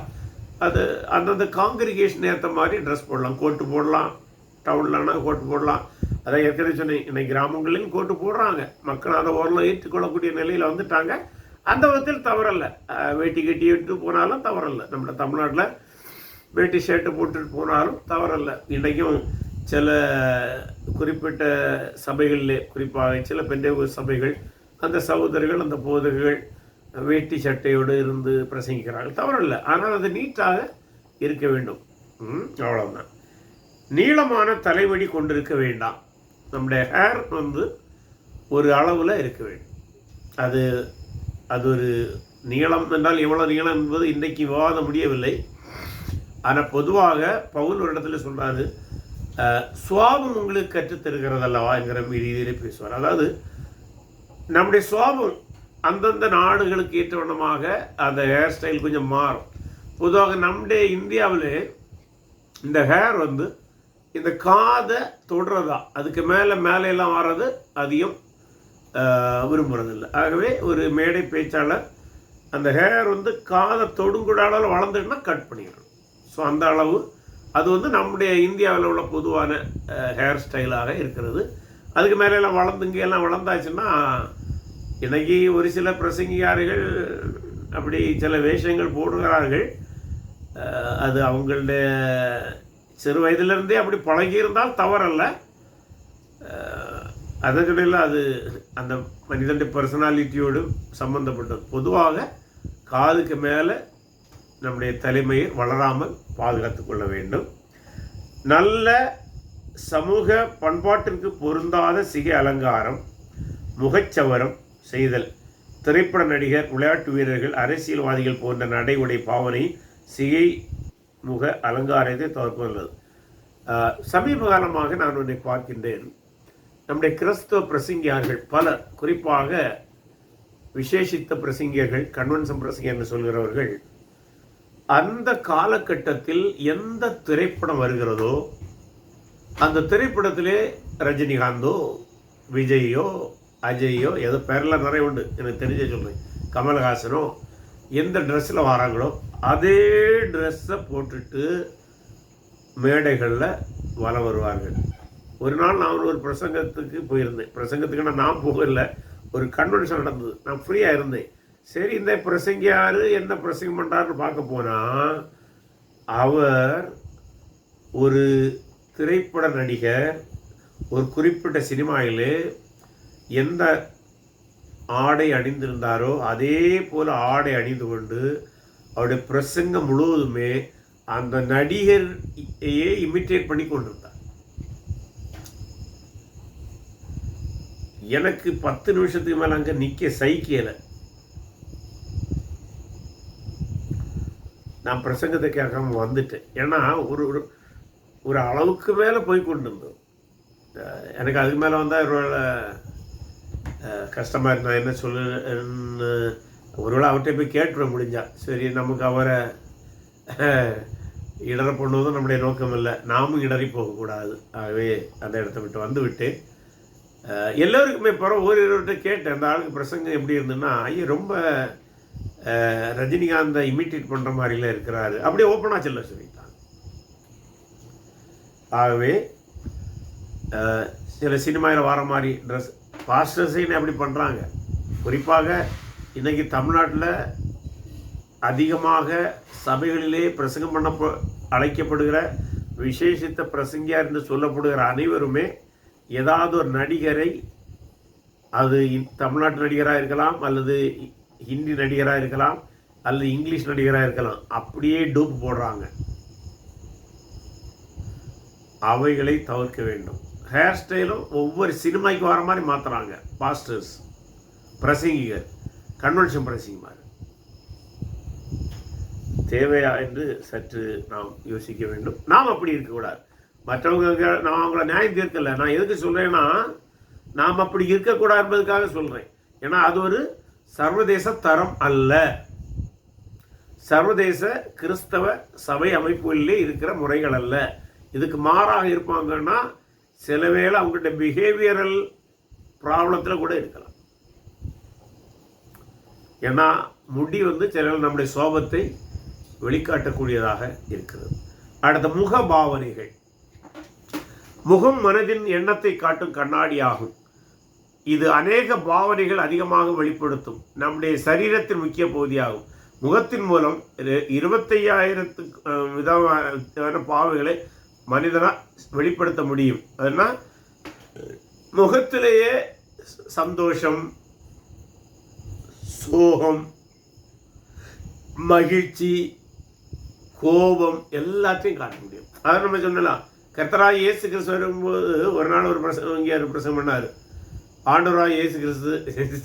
அது அந்தந்த காங்கிரிகேஷன் ஏற்ற மாதிரி ட்ரெஸ் போடலாம். கோட்டு போடலாம், டவுன்லனா கோட்டு போடலாம். அதான் ஏற்கனவே சொன்னேன், இன்னைக்கு கிராமங்களிலும் கோட்டு போடுறாங்க. மக்கள் அதை ஓரளவு ஏற்றுக்கொள்ளக்கூடிய நிலையில் வந்துட்டாங்க. அந்த விதத்தில் தவறல்ல. வேட்டி கட்டி விட்டு போனாலும் தவறல்ல. நம்ம தமிழ்நாட்டில் வேட்டி ஷர்ட்டு போட்டுட்டு போனாலும் தவறல்ல. இன்றைக்கும் சில குறிப்பிட்ட சபைகளிலே, குறிப்பாக சில பெண்டேகோ சபைகள், அந்த சகோதரர்கள், அந்த போதகர்கள் வேட்டி சட்டையோடு இருந்து பிரசங்கிக்கிறார்கள், தவறல்ல. ஆனால் அது நீட்டாக இருக்க வேண்டும். அவ்வளோதான். நீளமான தலைவடி கொண்டிருக்க வேண்டாம். நம்முடைய ஹேர் ஒரு அளவில் இருக்க வேண்டும். அது ஒரு நீளம் என்றால் எவ்வளோ நீளம் என்பது இன்றைக்கு விவாதம் முடியவில்லை. ஆனால் பொதுவாக பவுல் ஒரு இடத்துல சொல்கிறாரு, சுவாபம் உங்களுக்கு கற்றுத்தருகிறது அல்லவா என்கிற ரீதியிலே பேசுவார். அதாவது நம்முடைய சுவாபம் அந்தந்த நாடுகளுக்கு ஏற்ற வண்ணமாக அந்த ஹேர் ஸ்டைல் கொஞ்சம் மாறும். பொதுவாக நம்முடைய இந்தியாவில் இந்த ஹேர் இந்த காதை தொடுறதா, அதுக்கு மேலையெல்லாம் வர்றது அதிகம் விரும்புறதில்லை. ஆகவே ஒரு மேடை பேச்சாளர் அந்த ஹேர் காதை தொடுங்கூட அளவில் வளர்ந்துட்டுனா கட் பண்ணிடணும். ஸோ அந்த அளவு அது நம்முடைய இந்தியாவில் உள்ள பொதுவான ஹேர் ஸ்டைலாக இருக்கிறது. அதுக்கு மேலெல்லாம் வளர்ந்துங்க எல்லாம் வளர்ந்தாச்சுன்னா, இன்றைக்கி ஒரு சில பிரசங்கியார்கள் அப்படி சில வேஷங்கள் போடுகிறார்கள். அது அவங்களுடைய சிறு வயதிலிருந்தே அப்படி பழகியிருந்தால் தவறல்ல. அதை சொல்லல, அது அந்த மனிதனுடைய பர்சனாலிட்டியோடு சம்பந்தப்பட்டது. பொதுவாக காதுக்கு மேலே நம்முடைய தலைமையை வளராமல் பாதுகாத்து கொள்ள வேண்டும். நல்ல சமூக பண்பாட்டிற்கு பொருந்தாத சிகை அலங்காரம், முகச்சவரம் செய்தல், திரைப்பட நடிகர், விளையாட்டு வீரர்கள், அரசியல்வாதிகள் போன்ற நடை உடை பாவனை சிகை முக அலங்காரத்தை தவிர்ப்பது. சமீப காலமாக நான் ஒன்றை பார்க்கின்றேன். நம்முடைய கிறிஸ்தவ பிரசங்கியார்கள் பலர், குறிப்பாக விசேஷித்த பிரசங்கியர்கள், கன்வென்ஷன் பிரசங்கியர் சொல்கிறவர்கள், அந்த காலகட்டத்தில் எந்த திரைப்படம் வருகிறதோ அந்த திரைப்படத்திலே ரஜினிகாந்தோ விஜயோ அஜய்யோ ஏதோ பேரெல்லாம் நிறைய உண்டு, எனக்கு தெரிஞ்ச சொல்கிறேன், கமல்ஹாசனோ எந்த ட்ரெஸ்ஸில் வராங்களோ அதே ட்ரெஸ்ஸை போட்டுட்டு மேடைகளில் வலம் வருவார்கள். ஒரு நாள் நான் ஒரு பிரசங்கத்துக்கு போயிருந்தேன். பிரசங்கத்துக்குன்னா நான் போகல, ஒரு கன்வென்ஷன் நடந்தது. நான் ஃப்ரீயாக இருந்தேன். சரி, இந்த பிரசங்க யார், என்ன பிரசங்கம் பண்ணுறாருன்னு பார்க்க போனால், அவர் ஒரு திரைப்பட நடிகர், ஒரு குறிப்பிட்ட சினிமாவிலே எந்த ஆடை அணிந்திருந்தாரோ அதே போல் ஆடை அணிந்து கொண்டு அவருடைய பிரசங்கம் முழுவதுமே அந்த நடிகரையே இமிட்டேட் பண்ணி கொண்டிருந்தார். எனக்கு 10 நிமிஷத்துக்கு மேலே அங்கே நிற்க சைக்கியலை. நான் பிரசங்கத்தை கேட்காம வந்துட்டேன். ஏன்னா ஒரு ஒரு அளவுக்கு மேலே போய் கொண்டு இருந்தோம். எனக்கு அதுக்கு மேலே வந்தால் ஒருவேளை கஷ்டமாக இருந்தால் என்ன சொல்லுன்னு ஒருவேளை அவர்கிட்ட போய் கேட்டுற முடிஞ்சா. சரி, நமக்கு அவரை இடற பண்ணுவதும் நம்முடைய நோக்கம் இல்லை, நாமும் இடறி போகக்கூடாது. ஆகவே அந்த இடத்த விட்டு வந்து விட்டு எல்லோருக்குமே பிறகு ஒருவர்கிட்ட கேட்டேன், அந்த ஆளுக்கு பிரசங்கம் எப்படி இருந்ததுன்னா, ஐயா ரொம்ப ரஜினிகாந்தை இமிட்டேட் பண்ணுற மாதிரிலாம் இருக்கிறாரு, அப்படியே ஓப்பனாக சொல்ல சொல்லிட்டாங்க. ஆகவே சில சினிமாவில் வர மாதிரி ட்ரெஸ் பாஸ்டர்ஸைன்னு அப்படி பண்ணுறாங்க. குறிப்பாக இன்றைக்கி தமிழ்நாட்டில் அதிகமாக சபைகளிலே பிரசங்கம் பண்ண அழைக்கப்படுகிற விசேஷித்த பிரசங்கியார் என்று சொல்லப்படுகிற அனைவருமே ஏதாவது ஒரு நடிகரை, அது தமிழ்நாட்டு நடிகராக இருக்கலாம், அல்லது ஹிந்தி நடிகராக இருக்கலாம், அல்லது இங்கிலீஷ் நடிகராக இருக்கலாம், அப்படியே டூப் போடுறாங்க. அவைகளை தவிர்க்க வேண்டும். ஹேர் ஸ்டைலும் ஒவ்வொரு சினிமாய்க்கு வர மாதிரி மாற்றுறாங்க பாஸ்டர்ஸ், பிரசங்கிகர், கன்வென்ஷன் பிரசங்கிமார். தேவையா என்று சற்று நாம் யோசிக்க வேண்டும். நாம் அப்படி இருக்கக்கூடாது. மற்றவங்க நான் அவங்கள நியாயம் தீர்க்கலை. நான் எதுக்கு சொல்கிறேன்னா, நாம் அப்படி இருக்கக்கூடாது என்பதுக்காக சொல்கிறேன். ஏன்னா அது ஒரு சர்வதேச தரம் அல்ல. சர்வதேச கிறிஸ்தவ சபை அமைப்புகளிலே இருக்கிற முறைகள் அல்ல. இதுக்கு மாறாக இருப்பாங்கன்னா சில வேளை அவங்கள்ட்ட பிஹேவியரல் ப்ராப்ளத்தில் கூட இருக்கலாம். ஏன்னா முடி சில நம்முடைய சோபத்தை வெளிக்காட்டக்கூடியதாக இருக்கிறது. அடுத்த முக பாவனைகள். முகம் மனதின் எண்ணத்தை காட்டும் கண்ணாடியாகும். இது அநேக பாவனைகள் அதிகமாக வெளிப்படுத்தும் நம்முடைய சரீரத்தின் முக்கிய பகுதியாகும். முகத்தின் மூலம் 25,000 விதமான பாவனைகளை மனிதனால் வெளிப்படுத்த முடியும். அதனால் முகத்திலேயே சந்தோஷம், சோகம், மகிழ்ச்சி, கோபம் எல்லாத்தையும் காட்ட முடியும். அதை நம்ம சொல்லலாம். கர்த்தராய் இயேசு கிறிஸ்து வரும்போது ஒரு நாள் ஒரு பிரசங்கம் பண்ணார். ஆண்டவராய் இயேசு கிறிஸ்து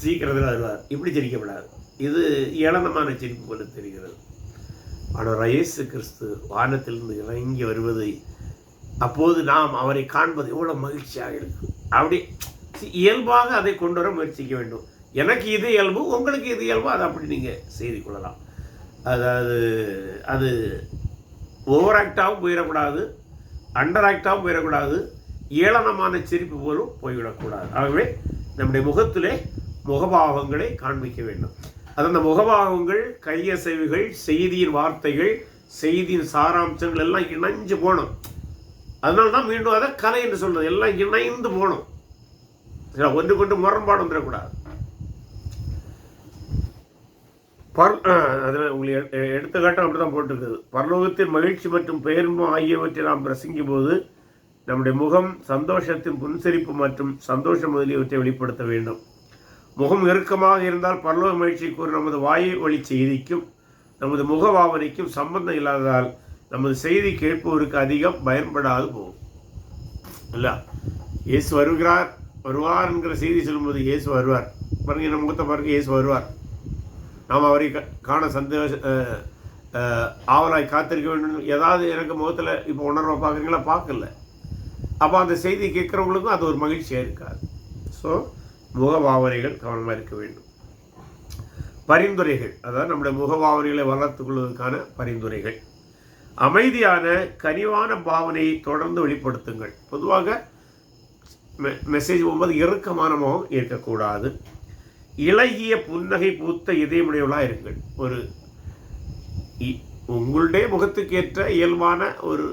சீக்கிரத்தில் வருவார், இப்படி சிரிக்கப்படாது. இது ஏளனமான சிரிப்பு போல தெரிகிறது. ஆண்டவராய் இயேசு கிறிஸ்து வானத்திலிருந்து இறங்கி வருவதை அப்போது நாம் அவரை காண்பது எவ்வளோ மகிழ்ச்சியாக இருக்கும். அப்படி இயல்பாக அதை கொண்டு வர முயற்சிக்க வேண்டும். எனக்கு இது இயல்பு, உங்களுக்கு இது இயல்பு, அதை அப்படி நீங்கள் செய்து கொள்ளலாம். அதாவது அது ஓவர் ஆக்டாகவும் போயிடக்கூடாது, அண்டர் ஆக்டாகவும் போயிடக்கூடாது, ஏளனமான சிரிப்பு போலும் போய்விடக்கூடாது. ஆகவே நம்முடைய முகத்திலே முகபாவங்களை காண்பிக்க வேண்டும். அது அந்த முகபாவங்கள், கையசைவுகள், செய்தியின் வார்த்தைகள், செய்தியின் சாராம்சங்கள் எல்லாம் இணைஞ்சு போகணும். அதனால தான் மீண்டும் அதை கலை என்று சொல்றது. எல்லாம் இணைந்து போகணும். ஒன்று கொண்டு முரண்பாடு வந்துடக்கூடாது. அதில் உங்களுக்கு எடுத்துக்காட்டம் அப்படி தான் போட்டிருக்குது. பரலோகத்தின் மகிழ்ச்சி மற்றும் பெயர்மம் ஆகியவற்றை நாம் பிரசங்கிக்கும் போது நம்முடைய முகம் சந்தோஷத்தின் புன்சிரிப்பு மற்றும் சந்தோஷம் முதலியவற்றை வெளிப்படுத்த வேண்டும். முகம் இறுக்கமாக இருந்தால் பரலோக மகிழ்ச்சி கூறி நமது வாயை வழி செய்திக்கும் நமது முகபாவனைக்கும் சம்பந்தம் இல்லாததால் நமது செய்தி கேட்பவருக்கு அதிகம் பயன்படாது போகும். இல்லை, இயேசு வருவார் என்கிற செய்தி சொல்லும்போது இயேசு வருவார் பாருங்க, நம்ம முகத்தை பாருங்க, இயேசு வருவார். நாம் அவரை காண ஆவலாய் காத்திருக்க வேண்டும். ஏதாவது எனக்கு முகத்தில் இப்போ உணர்வை பார்க்குறீங்களா? பார்க்கல. அப்போ அந்த செய்தி கேட்குறவங்களுக்கும் அது ஒரு மகிழ்ச்சியாக இருக்காது. ஸோ முகபாவனைகள் கவனமாக இருக்க வேண்டும். பரிந்துரைகள், அதாவது நம்முடைய முகபாவனைகளை வளர்த்துக் கொள்வதற்கான பரிந்துரைகள். அமைதியான கனிவான பாவனையை தொடர்ந்து வெளிப்படுத்துங்கள். பொதுவாக மெசேஜ் போகும்போது இறுக்கமான முகம் இருக்கக்கூடாது. இளகிய புன்னகை பூத்த இதயமுடையவளாக இருங்கள். ஒரு உங்களுடைய முகத்துக்கேற்ற இயல்பான ஒரு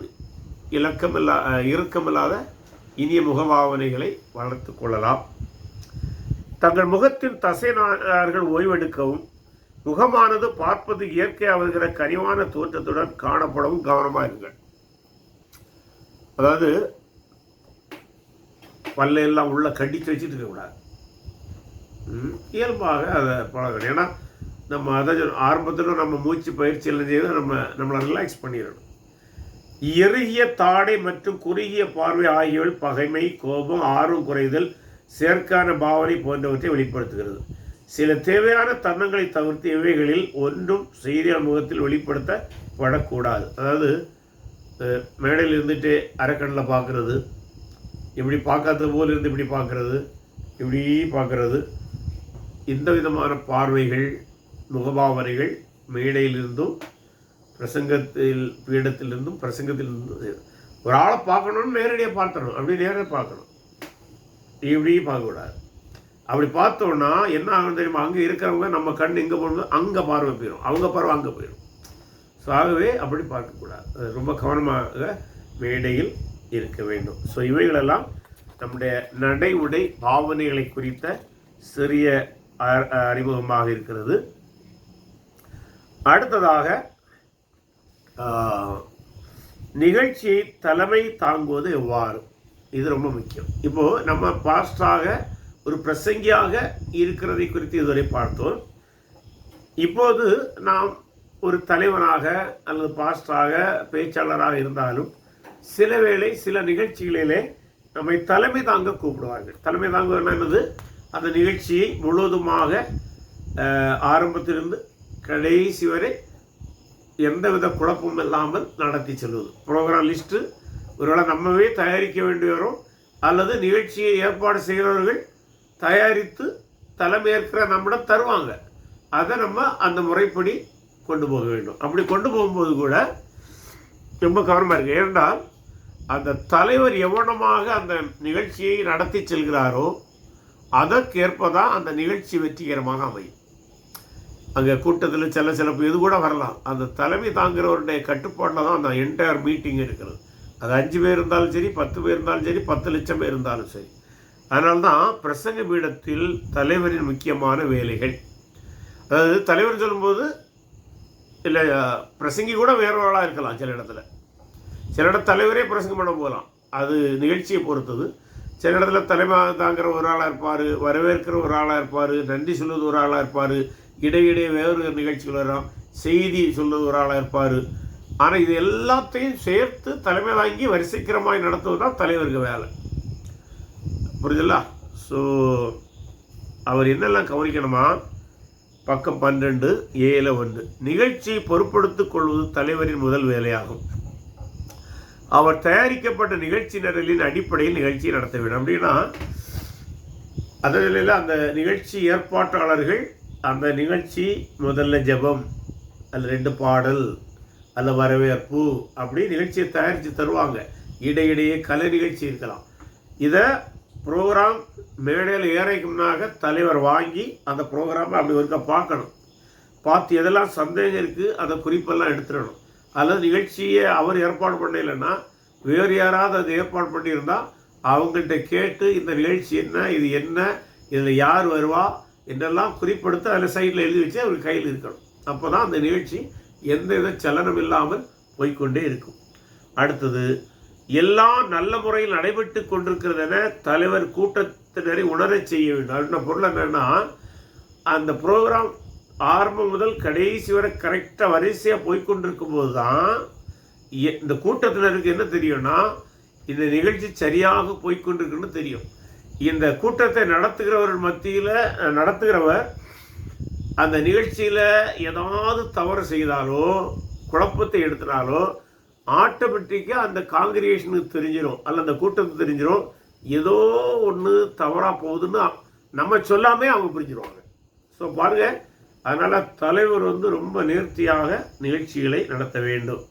இறுக்கமில்லாத இனிய முகபாவனைகளை வளர்த்து கொள்ளலாம். தங்கள் முகத்தின் தசைநார்கள் ஓய்வெடுக்கவும் முகமானது பார்ப்பது இயற்கையாக வருகிற கனிவான தோற்றத்துடன் காணப்படவும் கவனமாக இருங்கள். அதாவது பல்லையெல்லாம் உள்ள கடித்து வச்சுட்டு இருக்கக்கூடாது. இயல்பாக அதை பழகணும். ஏன்னா நம்ம அதை ஆரம்பத்தில் நம்ம மூச்சு பயிற்சி எல்லாம் செய்து நம்மளை ரிலாக்ஸ் பண்ணிடணும். இறுகிய தாடை மற்றும் குறுகிய பார்வை ஆகியவை பகைமை, கோபம், ஆர்வம் குறைதல், செயற்கான பாவனை போன்றவற்றை வெளிப்படுத்துகிறது. சில தேவையான தருணங்களை தவிர்த்து இவைகளில் ஒன்றும் செய்தியாளர் முகத்தில் வெளிப்படுத்தப்படக்கூடாது. அதாவது மேடையில் இருந்துட்டு அரைக்கண்ணில் பார்க்குறது, இப்படி பார்க்காத போல் இருந்து இப்படி பார்க்குறது, இப்படி பார்க்குறது, இந்த விதமான பார்வைகள் முகபாவனைகள் மேடையிலிருந்தும் பீடத்திலிருந்தும் பிரசங்கத்திலிருந்தும் ஒரு ஆளை பார்க்கணும்னு நேரடியாக பார்த்துடணும். அப்படி நேரடியாக பார்க்கணும், இப்படி பார்க்கக்கூடாது. அப்படி பார்த்தோன்னா என்ன ஆகும் தெரியுமா? அங்கே இருக்கிறவங்க நம்ம கண் எங்கே போகணும், அங்கே பார்வை போயிடும், அவங்க பார்வை அங்கே போயிடும். ஸோ ஆகவே அப்படி பார்க்கக்கூடாது. ரொம்ப கவனமாக மேடையில் இருக்க வேண்டும். ஸோ இவைகளெல்லாம் நம்முடைய நடை உடை பாவனைகளை குறித்த சிறிய அறிமுகமாக இருக்கிறது. அடுத்ததாக நிகழ்ச்சியை தலைமை தாங்குவது எவ்வாறு, இது ரொம்ப முக்கியம். இப்போது நம்ம பாஸ்டாக ஒரு பிரசங்கியாக இருக்கிறதை குறித்து இதுவரை பார்த்தோம். இப்போது நாம் ஒரு தலைவனாக அல்லது பாஸ்டாக பேச்சாளராக இருந்தாலும் சில வேளை சில நிகழ்ச்சிகளிலே நம்மை தலைமை தாங்க கூப்பிடுவார்கள். தலைமை தாங்குவதுனா என்னது? அந்த நிகழ்ச்சியை முழுவதுமாக ஆரம்பத்திலிருந்து கடைசி வரை எந்தவித குழப்பமும் இல்லாமல் நடத்தி செல்வது. ப்ரோக்ராம் லிஸ்ட்டு ஒருவேளை நம்மவே தயாரிக்க வேண்டி வரும், அல்லது நிகழ்ச்சியை ஏற்பாடு செய்கிறவர்கள் தயாரித்து தலைமையேற்கிற நம்மிடம் தருவாங்க. அதை நம்ம அந்த முறைப்படி கொண்டு போக வேண்டும். அப்படி கொண்டு போகும்போது கூட ரொம்ப கவனமாக இருக்கு. ஏனென்றால் அந்த தலைவர் எவ்வளமாக அந்த நிகழ்ச்சியை நடத்தி செல்கிறாரோ அதற்கேற்பதான் அந்த நிகழ்ச்சி வெற்றிகரமாக அமையும். அங்கே கூட்டத்தில் சில இது கூட வரலாம். அந்த தலைமை தாங்கிறவருடைய கட்டுப்பாட்டில் தான் அந்த என்டையர் மீட்டிங் இருக்கிறது. அது 5 பேர் இருந்தாலும் சரி, 10 பேர் இருந்தாலும் சரி, 10 லட்சம் பேர் இருந்தாலும் சரி. அதனால்தான் பிரசங்க பீடத்தில் தலைவரின் முக்கியமான வேலைகள். அதாவது தலைவர் சொல்லும்போது இல்லை, பிரசங்கி கூட வேறொருளாக இருக்கலாம். சில இடத்துல தலைவரே பிரசங்கம் பண்ண போகலாம். அது நிகழ்ச்சியை பொறுத்தது. சில இடத்துல தலைமை தாங்கிற ஒரு ஆளாக இருப்பார், வரவேற்கிற ஒரு ஆளாக இருப்பார், நன்றி சொல்வது ஒரு ஆளாக இருப்பார், இடையிடையே வேறு நிகழ்ச்சிகள் வரும், செய்தி சொல்வது ஒரு ஆளாக இருப்பார். ஆனால் இது எல்லாத்தையும் சேர்த்து தலைமை தாங்கி வரிசைக்கிரமாய் நடத்துவது தான் தலைவருக்கு வேலை. புரியுதுல்ல? ஸோ அவர் என்னெல்லாம் கவனிக்கணுமா? பக்கம் 12(a)(1) நிகழ்ச்சியை பொறுப்படுத்திக் கொள்வது தலைவரின் முதல் வேலையாகும். அவர் தயாரிக்கப்பட்ட நிகழ்ச்சி நிரலின் அடிப்படையில் நிகழ்ச்சியை நடத்த வேண்டும். அப்படின்னா அதில் அந்த நிகழ்ச்சி ஏற்பாட்டாளர்கள் அந்த நிகழ்ச்சி முதல்ல ஜெபம், அல்ல 2 பாடல், அல்ல வரவேற்பு, அப்படி நிகழ்ச்சியை தயாரித்து தருவாங்க. இடையிடையே கலை நிகழ்ச்சி இருக்கலாம். இதை ப்ரோக்ராம் மேடையில் ஏறைக்கு முன்னாக தலைவர் வாங்கி அந்த ப்ரோக்ராமை அப்படி ஒருக்க பார்க்கணும். பார்த்து எதெல்லாம் சந்தேகம் இருக்குது அதை குறிப்பெல்லாம் எடுத்துடணும். அல்லது நிகழ்ச்சியை அவர் ஏற்பாடு பண்ணலைன்னா வேறு யாராவது அதை ஏற்பாடு பண்ணியிருந்தால் அவங்கள்ட்ட கேட்டு இந்த நிகழ்ச்சி என்ன, இது என்ன, இதில் யார் வருவா என்றெல்லாம் குறிப்பெடுத்து அதில் சைடில் எழுதி வச்சு அவருக்கு கையில் இருக்கணும். அப்போ தான் அந்த நிகழ்ச்சி எந்தவித சலனம் இல்லாமல் போய்கொண்டே இருக்கும். அடுத்தது, எல்லாம் நல்ல முறையில் நடைபெற்று கொண்டிருக்கிறது என தலைவர் கூட்டத்தினரை உணரச் செய்ய வேண்டும். அப்படின்னா பொருள் என்னன்னா, அந்த ப்ரோக்ராம் ஆரம்பம் முதல் கடைசி வரை கரெக்டாக வரிசையாக போய்கொண்டிருக்கும் போது தான் இந்த கூட்டத்தினருக்கு என்ன தெரியும்னா, இந்த நிகழ்ச்சி சரியாக போய்கொண்டிருக்குன்னு தெரியும். இந்த கூட்டத்தை நடத்துகிறவர் அந்த நிகழ்ச்சியில் ஏதாவது தவறு செய்தாலோ குழப்பத்தை எடுத்தினாலோ ஆட்டோமேட்டிக்காக அந்த காங்கிரிகேஷனுக்கு தெரிஞ்சிடும், அல்ல அந்த கூட்டத்துக்கு தெரிஞ்சிடும் ஏதோ ஒன்று தவறாக போகுதுன்னு நம்ம சொல்லாமே அவங்க புரிஞ்சிடுவாங்க. ஸோ பாருங்கள், அதனால் தலைவர் ரொம்ப நேர்த்தியாக நிகழ்ச்சிகளை நடத்த வேண்டும்.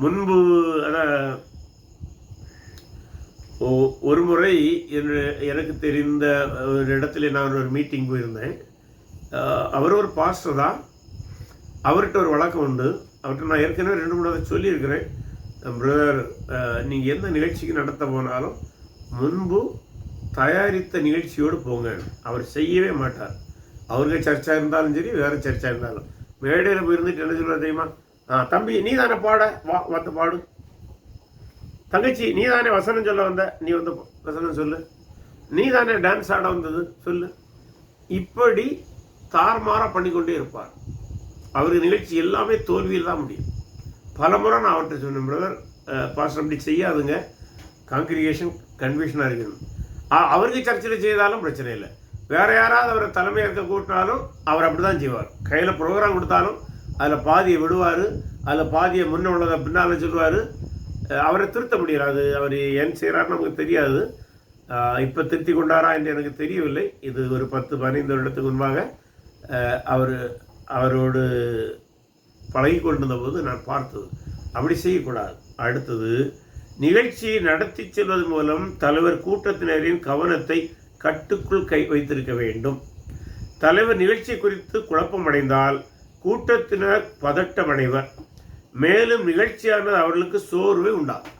முன்பு ஒரு முறை எனக்கு தெரிந்த ஒரு இடத்துல நான் ஒரு மீட்டிங் போயிருந்தேன். அவர் ஒரு பாஸ்டர் தான். அவர்கிட்ட ஒரு வழக்கம் உண்டு. அவர்கிட்ட நான் ஏற்கனவே 2-3 தடவை சொல்லியிருக்கிறேன், பிரதர், நீங்கள் எந்த நிகழ்ச்சிக்கு நடத்த போனாலும் முன்பு தயாரித்த நிகழ்ச்சியோடு போங்க. அவர் செய்யவே மாட்டார். அவருக்கு சர்ச்சாக இருந்தாலும் சரி, வேறு சர்ச்சாக இருந்தாலும் மேடையில் போயிருந்துட்டு என்ன சொல்லுவார் தெரியுமா? தம்பி, நீ தானே பாட, வந்து பாடு. தங்கச்சி, நீ தானே வசனம் சொல்ல வந்த, நீ வசனம் சொல்லு. நீ தானே டான்ஸ் ஆட வந்தது, சொல்லு. இப்படி தார்மாராக பண்ணிக்கொண்டே இருப்பார். அவருக்கு நிகழ்ச்சி எல்லாமே தோல்வியில் தான் முடியும். பல முறை நான் அவர்கிட்ட சொன்னேன், பிரதர், பாஸ்டர் அப்படி செய்யாதுங்க, காங்கிரிகேஷன் கன்ஃபியூஷனாக இருக்கணும். அவருக்கு சர்ச்சையில் செய்தாலும் பிரச்சனை இல்லை. வேறு யாராவது அவரை தலைமையாக இருக்க கூட்டினாலும் அவர் அப்படி தான் செய்வார். கையில் ப்ரோக்ராம் கொடுத்தாலும் அதில் பாதியை விடுவார், அதில் பாதியை முன்ன உள்ளதை பின்னால் சொல்லுவார். அவரை திருத்த முடியாது. அவர் ஏன் செய்கிறாருன்னு நமக்கு தெரியாது. இப்போ திருத்தி கொண்டாரா என்று எனக்கு தெரியவில்லை. இது ஒரு 10-15 வருடத்துக்கு முன்பாக அவரோடு பழகி கொண்டிருந்த போது நான் பார்த்தது. அப்படி செய்யக்கூடாது. அடுத்தது, நிகழ்ச்சியை நடத்தி செல்வதன் மூலம் தலைவர் கூட்டத்தினரின் கவனத்தை கட்டுக்குள் வைத்திருக்க வேண்டும். தலைவர் நிகழ்ச்சி குறித்து குழப்பமடைந்தால் கூட்டத்தினர் பதட்டமடைவர். மேலும் நிகழ்ச்சியானது அவர்களுக்கு சோர்வை உண்டாகும்.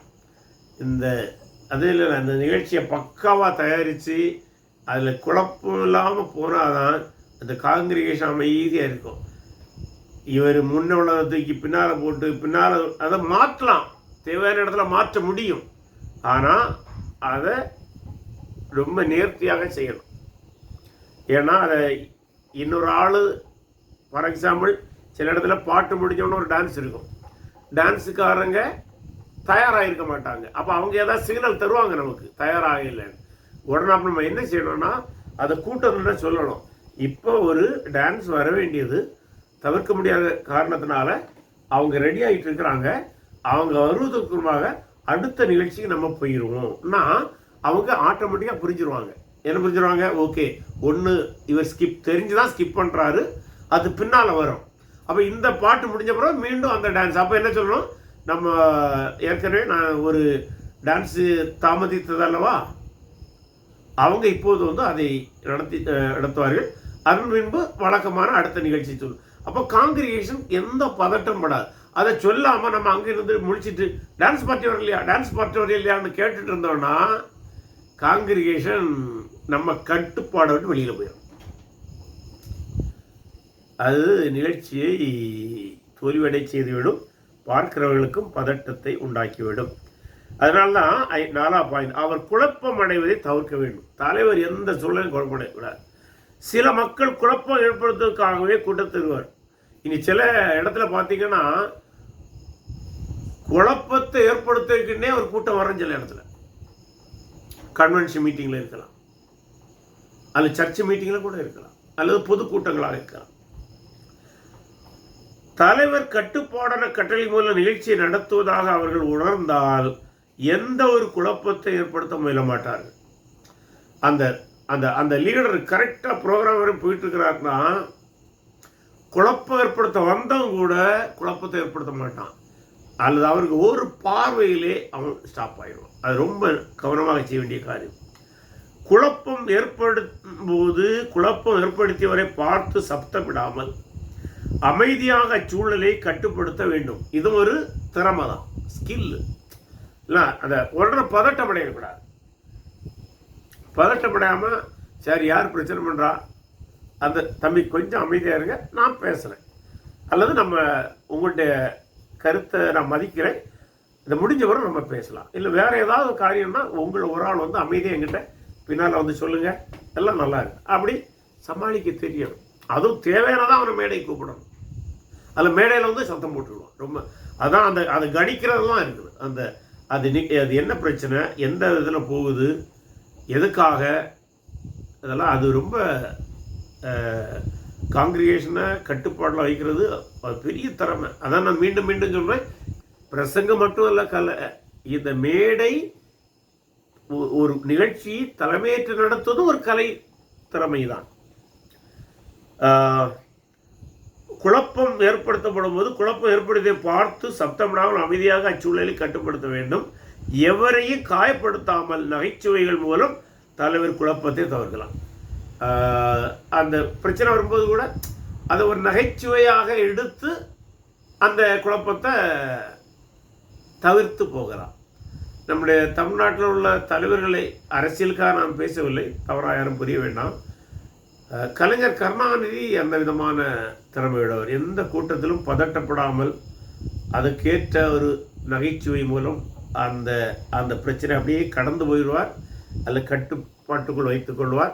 அந்த நிகழ்ச்சியை பக்காவாக தயாரித்து அதில் குழப்பம் இல்லாமல் போனால் தான் அந்த காங்கிரிகேஷன் அமைதியாக இருக்கும். இவர் முன்ன உள்ளதை தூக்கி பின்னால் போட்டு அதை மாற்றலாம், தேவையான இடத்துல மாற்ற முடியும். ஆனால் அதை ரொம்ப நேர்த்தியாக செய்யணும். ஏன்னா அதை இன்னொரு ஆள், ஃபார் எக்ஸாம்பிள், சில இடத்துல பாட்டு முடிஞ்சோன்னு ஒரு டான்ஸ் இருக்கும். டான்ஸுக்காரங்க தயாராகிருக்க மாட்டாங்க. அப்போ அவங்க ஏதாவது சிக்னல் தருவாங்க நமக்கு, தயாராக இல்லைன்னு. உடனே அப்போ நம்ம என்ன செய்யணும்னா, அதை கூட்டத்தில் சொல்லணும், இப்போ ஒரு டான்ஸ் வர வேண்டியது தவிர்க்க முடியாத காரணத்தினால அவங்க ரெடி ஆகிட்டு இருக்கிறாங்க, அவங்க வருவதற்குமாக அடுத்த நிகழ்ச்சிக்கு நம்ம போயிடுவோம்னா அவங்க ஆட்டோமேட்டிக்காக புரிஞ்சிருவாங்க. என்ன புரிஞ்சிருவாங்க? ஓகே, ஒன்று இவர் தெரிஞ்சுதான் ஸ்கிப் பண்ணுறாரு, அது பின்னால் வரும். அப்போ இந்த பாட்டு முடிஞ்ச பிறகு மீண்டும் அந்த டான்ஸ். அப்போ என்ன சொல்லணும், நம்ம ஏற்கனவே நான் ஒரு டான்ஸு தாமதித்ததல்லவா, அவங்க இப்போது அதை நடத்துவார்கள். அதன் பின்பு வழக்கமான அடுத்த நிகழ்ச்சி சொல்லும். அப்போ காங்கிரிகேஷன் எந்த பதட்டம் படாது. அதை சொல்லாமல் நம்ம அங்கிருந்து முடிச்சுட்டு டான்ஸ் பார்ட்டி வரலையான்னு கேட்டுட்டு இருந்தோம்னா காங்கிரிகேஷன் நம்ம கட்டுப்பாடை விட்டு வெளியில் போயிடும். அது நிகழ்ச்சியை தோல்வியடை செய்துவிடும், பார்க்கிறவர்களுக்கும் பதட்டத்தை உண்டாக்கிவிடும். அதனால தான் 4ஆம் பாயிண்ட், அவர் குழப்பம் அடைவதை தவிர்க்க வேண்டும். தலைவர் எந்த சூழலையும் குழப்பமடையக்கூடாது. சில மக்கள் குழப்பம் ஏற்படுத்துவதற்காகவே கூட்டத்திருவார். இனி சில இடத்துல பார்த்தீங்கன்னா குழப்பத்தை ஏற்படுத்துவதற்குன்னே ஒரு கூட்டம் வரும். சில இடத்துல கன்வென்ஷன் மீட்டிங்கில் இருக்கலாம், அல்லது சர்ச் மீட்டிங்கில் கூட இருக்கலாம், அல்லது பொதுக்கூட்டங்களாக இருக்கலாம். தலைவர் கட்டுப்பாடான கட்டளை மூலம் நிகழ்ச்சியை நடத்துவதாக அவர்கள் உணர்ந்தால் எந்த ஒரு குழப்பத்தை ஏற்படுத்த முயல மாட்டார்கள். அந்த அந்த அந்த லீடர் கரெக்டாக ப்ரோக்ராம் வரை போயிட்டு இருக்கிறாருன்னா குழப்பம் ஏற்படுத்த வந்தவங்க கூட குழப்பத்தை ஏற்படுத்த மாட்டான், அல்லது அவருக்கு ஒரு பார்வையிலே அவன் ஸ்டாப் ஆகிடுவான். அது ரொம்ப கவனமாக செய்ய வேண்டிய காரியம். குழப்பம் ஏற்படுத்தும் போது குழப்பம் ஏற்படுத்தியவரை பார்த்து சப்தமிடாமல் அமைதியாக சூழலை கட்டுப்படுத்த வேண்டும். இது ஒரு திறமை தான், ஸ்கில் இல்லை. அதை உடனே பதட்டமடையக்கூடாது. பதட்டப்படாமல் சரி யார் பிரச்சனை பண்ணுறா, அந்த தம்பி கொஞ்சம் அமைதியாக இருங்க, நான் பேசுகிறேன், அல்லது நம்ம உங்களுடைய கருத்தை நான் மதிக்கிறேன், இதை முடிஞ்சவரை நம்ம பேசலாம். இல்லை வேறு ஏதாவது காரியம்னா உங்களை ஒரு ஆள் வந்து அமைதியாக என்கிட்ட பின்னால் வந்து சொல்லுங்கள், எல்லாம் நல்லா இருக்கு அப்படி சமாளிக்க தெரியும். அதுவும் தேவையானதான் அவனை மேடை கூப்பிடணும். அதில் மேடையில் வந்து சத்தம் போட்டுருவோம். ரொம்ப அதான் அந்த அதை கணிக்கிறதுலாம் இருக்குது. அந்த அது என்ன பிரச்சனை, எந்த இதில் போகுது, எதுக்காக, அதெல்லாம் அது ரொம்ப காங்கிரிகேஷனை கட்டுப்பாடில் வைக்கிறது அது பெரிய திறமை. அதான் நான் மீண்டும் மீண்டும் சொல்கிறேன், பிரசங்கம் மட்டும் இல்லை கலை. இந்த மேடை ஒரு நிகழ்ச்சி தலைமையேற்று நடத்துவது ஒரு கலை திறமை தான். குழப்பம் ஏற்படுத்தப்படும் போது குழப்பம் ஏற்படுத்தியை பார்த்து சப்தமிடாமல் அமைதியாக அச்சூழலை கட்டுப்படுத்த வேண்டும். எவரையும் காயப்படுத்தாமல் நகைச்சுவைகள் மூலம் தலைவர் குழப்பத்தை தவிர்க்கலாம். அந்த பிரச்சனை வரும்போது கூட அதை ஒரு நகைச்சுவையாக எடுத்து அந்த குழப்பத்தை தவிர்த்து போகலாம். நம்முடைய தமிழ்நாட்டில் உள்ள தலைவர்களை அரசியலுக்காக நாம் பேசவில்லை, தவறாக யாரும் புரிய வேண்டாம். கலைஞர் கருணாநிதி அந்த விதமான திறமையுடையவர். எந்த கூட்டத்திலும் பதட்டப்படாமல் அதுக்கேற்ற ஒரு நகைச்சுவை மூலம் அந்த அந்த பிரச்சனை அப்படியே கடந்து போயிடுவார், அதில் கட்டுப்பாட்டுக்குள் வைத்துக் கொள்வார்.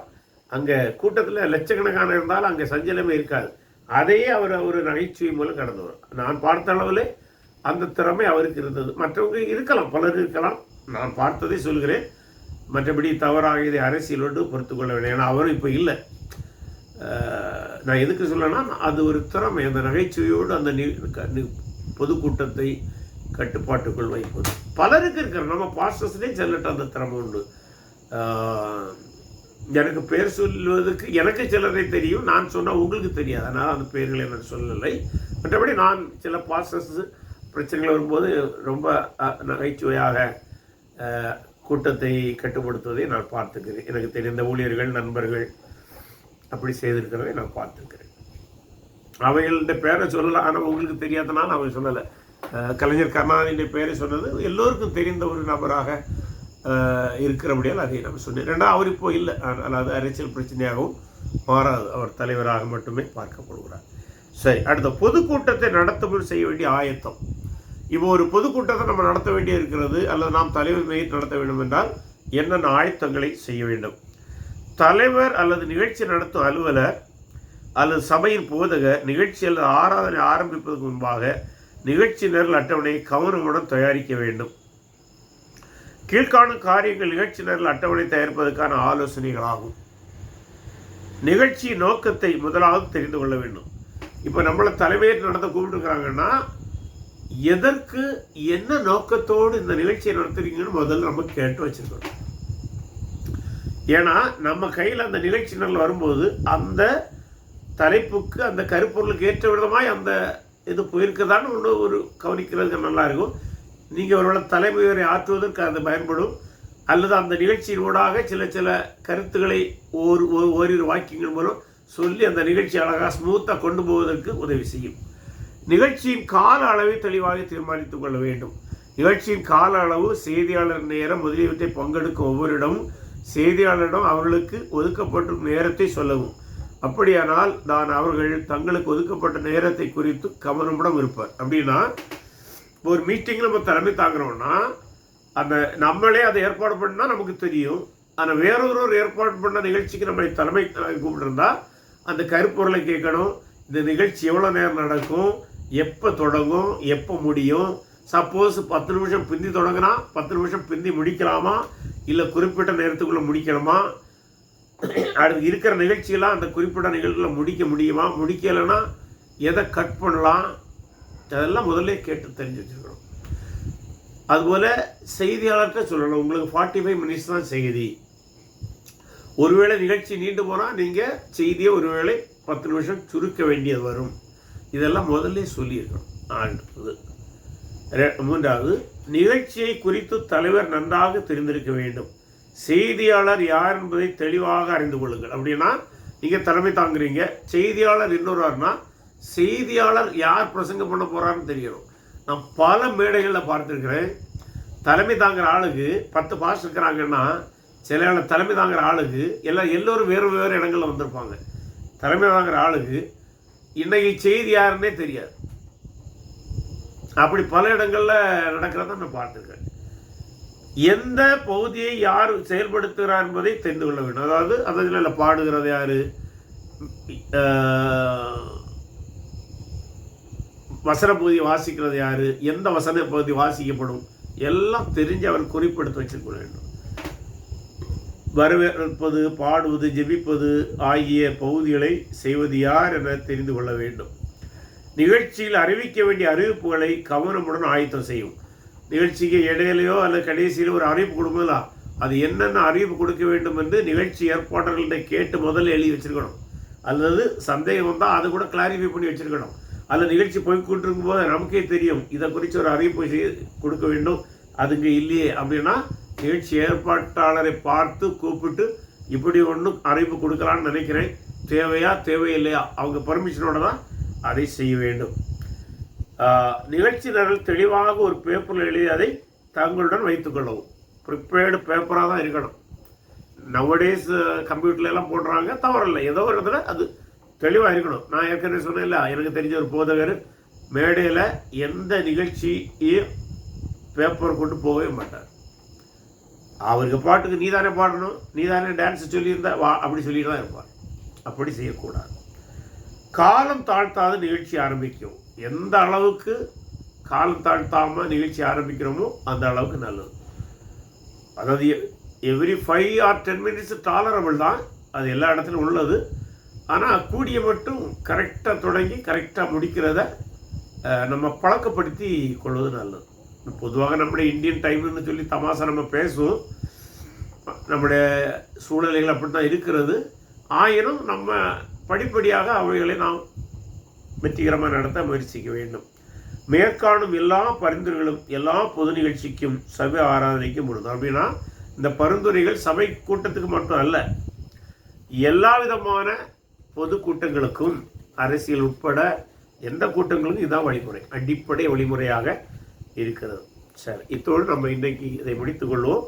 அங்கே கூட்டத்தில் லட்சக்கணக்கான இருந்தாலும் அங்கே சஞ்சலமே இருக்காது. அதையே அவர் ஒரு நகைச்சுவை மூலம் கடந்து வரும். நான் பார்த்த அளவில் அந்த திறமை அவருக்கு இருந்தது. மற்றவங்க இருக்கலாம், பலர் இருக்கலாம், நான் பார்த்ததை சொல்கிறேன். மற்றபடி தவறாக இதை அரசியலோடு பொறுத்து கொள்ள வேண்டிய, ஏன்னா அவரும் இப்போ இல்லை. நான் எதுக்கு சொல்லனா, அது ஒரு திறமை. அந்த நகைச்சுவையோடு அந்த பொதுக்கூட்டத்தை கட்டுப்பாட்டுக்குள் வைப்பது பலருக்கு இருக்கிற, நம்ம பாஸ்டர்ஸ்லேயே செல்லட்ட அந்த திறமை உண்டு. எனக்கு பேர் சொல்வதற்கு எனக்கு சிலரை தெரியும், நான் சொன்னால் உங்களுக்கு தெரியாது, அதனால் அந்த பேர்களை நான் சொல்லலை. மற்றபடி நான் சில பாஸ்டர்ஸ் பிரச்சனைகள் வரும்போது ரொம்ப நகைச்சுவையாக கூட்டத்தை கட்டுப்படுத்துவதை நான் பார்த்துக்கிறேன். எனக்கு தெரிந்த ஊழியர்கள், நண்பர்கள் அப்படி செய்திருக்கிறதை நான் பார்த்துருக்கிறேன். அவைகளுடைய பேரை சொல்லலாம், ஆனால் உங்களுக்கு தெரியாதனால அவங்க சொல்லலை. கலைஞர் கருணாநிதியுடைய பேரை சொன்னது எல்லோருக்கும் தெரிந்த ஒரு நபராக இருக்கிறபடியால் அதை நம்ம சொன்னேன். ரெண்டாவது, அவர் இப்போ இல்லை, ஆனால் அது அரசியல் பிரச்சனையாகவும் மாறாது, அவர் தலைவராக மட்டுமே பார்க்கப்படுகிறார். சரி, அடுத்த பொதுக்கூட்டத்தை நடத்தும் செய்ய வேண்டிய ஆயத்தம். இப்போ ஒரு பொதுக்கூட்டத்தை நம்ம நடத்த வேண்டிய இருக்கிறது, அல்லது நாம் தலைவர் மையத்தை நடத்த வேண்டும் என்றால் என்னென்ன ஆயத்தங்களை செய்ய வேண்டும்? தலைவர் அல்லது நிகழ்ச்சி நடத்தும் அலுவலர் அல்லது சபையின் போதகர் நிகழ்ச்சி அல்லது ஆராதனை ஆரம்பிப்பதற்கு முன்பாக நிகழ்ச்சி நிரல் அட்டவணையை கவனமுடன் தயாரிக்க வேண்டும். கீழ்காணும் காரியங்கள் நிகழ்ச்சி நிரல் அட்டவணை தயாரிப்பதற்கான ஆலோசனைகள் ஆகும். நிகழ்ச்சி நோக்கத்தை முதலாவது தெரிந்து கொள்ள வேண்டும். இப்போ நம்மளை தலைமையேற்று நடத்த கூப்பிட்டுருக்கிறாங்கன்னா எதற்கு, என்ன நோக்கத்தோடு இந்த நிகழ்ச்சியை நடத்துறீங்கன்னு முதல்ல நம்ம கேட்டு வச்சிருக்கணும். ஏன்னா நம்ம கையில் அந்த நிகழ்ச்சி நிரல் வரும்போது அந்த தலைப்புக்கு, அந்த கருப்பொருளுக்கு ஏற்ற விதமாய் அந்த இது போயிருக்குதான்னு ஒன்று ஒரு கவனிக்கிறதுக்கு நல்லா இருக்கும். நீங்கள் அவரோட தலைமையை ஆற்றுவதற்கு அது பயன்படும். அல்லது அந்த நிகழ்ச்சியின் ஊடாக சில சில கருத்துக்களை ஓரிரு வாக்கியங்கள் மூலம் சொல்லி அந்த நிகழ்ச்சி அழகாக ஸ்மூத்தாக கொண்டு போவதற்கு உதவி செய்யும். நிகழ்ச்சியின் கால அளவை தெளிவாக தீர்மானித்துக் கொள்ள வேண்டும். நிகழ்ச்சியின் கால அளவு, செய்தியாளர் நேரம் முதலியவற்றை பங்கெடுக்கும் ஒவ்வொருடமும் செய்தியாளரிடம் அவர்களுக்கு ஒதுக்கப்பட்ட நேரத்தை சொல்லவும். அப்படியானால் தான் அவர்கள் தங்களுக்கு ஒதுக்கப்பட்ட நேரத்தை குறித்து கவனமுடன் இருப்பார். அப்படின்னா ஒரு மீட்டிங்கில் நம்ம தலைமை தாங்குறோம்னா அந்த நம்மளே அதை ஏற்பாடு பண்ணால் நமக்கு தெரியும். ஆனால் வேறொரு ஏற்பாடு பண்ண நிகழ்ச்சிக்கு நம்மளை தலைமை கூப்பிட்டுருந்தா அந்த கருப்பொருளை கேட்கணும். இந்த நிகழ்ச்சி எவ்வளோ நேரம் நடக்கும், எப்போ தொடங்கும், எப்போ முடியும், சப்போஸ் 10 நிமிஷம் பிந்தி தொடங்கினா 10 நிமிஷம் பிந்தி முடிக்கலாமா, இல்லை குறிப்பிட்ட நேரத்துக்குள்ளே முடிக்கணுமா, அடுத்து இருக்கிற நிகழ்ச்சியெல்லாம் அந்த குறிப்பிட்ட நிகழ்ச்சியில் முடிக்க முடியுமா, முடிக்கலைன்னா எதை கட் பண்ணலாம், அதெல்லாம் முதல்ல கேட்டு தெரிஞ்சு வச்சுருக்கணும். அதுபோல் செய்தியாளர்கிட்ட சொல்லணும், உங்களுக்கு 45 மினிட்ஸ் தான் செய்தி. ஒருவேளை நிகழ்ச்சி நீண்டு போனால் நீங்கள் செய்தியை ஒருவேளை 10 நிமிஷம் சுருக்க வேண்டியது வரும். இதெல்லாம் முதல்ல சொல்லியிருக்கணும். அடுத்தது மூன்றாவது, நிகழ்ச்சியை குறித்து தலைவர் நன்றாக தெரிந்திருக்க வேண்டும். செய்தியாளர் யார் என்பதை தெளிவாக அறிந்து கொள்ளுங்கள். அப்படின்னா நீங்கள் தலைமை தாங்குறீங்க, செய்தியாளர் இன்னொருனா செய்தியாளர் யார் பிரசங்கம் பண்ண போகிறான்னு தெரியணும். நான் பல மேடைகளில் பார்த்துருக்கிறேன், தலைமை தாங்குகிற ஆளுக்கு 10 பாஸ் இருக்கிறாங்கன்னா சில தலைமை தாங்குகிற ஆளுக்கு எல்லோரும் வேறு வேறு இடங்களில் வந்திருப்பாங்க. தலைமை தாங்குகிற ஆளுக்கு இன்னைக்கு செய்தி யாருன்னே தெரியாது. அப்படி பல இடங்களில் நடக்கிறத நான் பார்த்துருக்கேன். எந்த பகுதியை யார் செயல்படுத்துகிறார் என்பதை தெரிந்து கொள்ள வேண்டும். அதாவது அதில் பாடுகிறது யார், வசன பகுதியை வாசிக்கிறது யார், எந்த வசன பகுதி வாசிக்கப்படும் எல்லாம் தெரிஞ்சு அவர் குறிப்பெடுத்து வச்சிருக்க வேண்டும். வரவேற்பது, பாடுவது, ஜெபிப்பது ஆகிய பகுதிகளை செய்வது யார் என தெரிந்து கொள்ள வேண்டும். நிகழ்ச்சியில் அறிவிக்க வேண்டிய அறிவிப்புகளை கவனமுடன் ஆயத்தம் செய்யும். நிகழ்ச்சிக்கு இடையிலையோ அல்லது கடைசியிலோ ஒரு அறிவிப்பு கொடுக்கும்போதா அது என்னென்ன அறிவிப்பு கொடுக்க வேண்டும் என்று நிகழ்ச்சி ஏற்பாட்டாளர்கிட்ட கேட்டு முதல்ல எழுதி வச்சிருக்கணும். அல்லது சந்தேகம் வந்தால் அது கூட கிளாரிஃபை பண்ணி வச்சிருக்கணும். அதில் நிகழ்ச்சி போய்கொண்டிருக்கும் போது நமக்கே தெரியும் இதை குறித்து ஒரு அறிவிப்பு கொடுக்க வேண்டும், அதுங்க இல்லையே அப்படின்னா நிகழ்ச்சி ஏற்பாட்டாளரை பார்த்து கூப்பிட்டு இப்படி ஒன்றும் அறிவிப்பு கொடுக்கலான்னு நினைக்கிறேன், தேவையா தேவையில்லையா, அவங்க பர்மிஷனோட தான் அதை செய்ய வேண்டும். நிகழ்ச்சி நிரல் தெளிவாக ஒரு பேப்பரில் எழுதி அதை தங்களுடன் வைத்துக்கொள்ளவும். ப்ரிப்பேர்டு பேப்பராக தான் இருக்கணும். நவடேஸ் கம்ப்யூட்டர்லாம் போடுறாங்க, தவறில்லை, ஏதோ ஒரு இடத்துல அது தெளிவாக இருக்கணும். நான் ஏற்கனவே சொன்னேன்ல, எனக்கு தெரிஞ்ச ஒரு போதகர் மேடையில் எந்த நிகழ்ச்சியும் பேப்பர் கொண்டு போகவே மாட்டார். அவருக்கு பாட்டுக்கு நீ தானே பாடணும், நீ தானே டான்ஸ் சொல்லியிருந்தா வா அப்படி சொல்லிட்டு தான் இருப்பார். அப்படி செய்யக்கூடாது. காலம் தாழ்த்தாத நிகழ்ச்சி ஆரம்பிக்கும். எந்த அளவுக்கு காலம் தாழ்த்தாமல் நிகழ்ச்சி ஆரம்பிக்கிறோமோ அந்த அளவுக்கு நல்லது. அதாவது எவ்ரி 5 or 10 minutes டாலரபிள் தான், அது எல்லா இடத்துலையும் உள்ளது. ஆனால் கூடிய மட்டும் கரெக்டாக தொடங்கி கரெக்டாக முடிக்கிறத நம்ம பழக்கப்படுத்தி கொள்வது நல்லது. பொதுவாக நம்முடைய இந்தியன் டைம்னு சொல்லி தமாசா நம்ம பேசுவோம், நம்முடைய சூழ்நிலைகள் அப்படி தான் இருக்கிறது. ஆயினும் நம்ம படிப்படியாக அவைகளை நாம் வெற்றிகரமாக நடத்த முயற்சிக்க வேண்டும். மேற்காணும் எல்லா பரிந்துரைகளும் எல்லா பொது நிகழ்ச்சிக்கும் சபை ஆராதனைக்கும் பொழுது அப்படின்னா இந்த பரிந்துரைகள் சபை கூட்டத்துக்கு மட்டும் அல்ல, எல்லா விதமான பொது கூட்டங்களுக்கும், அரசியல் உட்பட எந்த கூட்டங்களுக்கும் இதுதான் வழிமுறை, அடிப்படை வழிமுறையாக இருக்கிறது. சரி, இத்தோடு நம்ம இன்றைக்கு இதை முடித்துக்கொள்வோம்.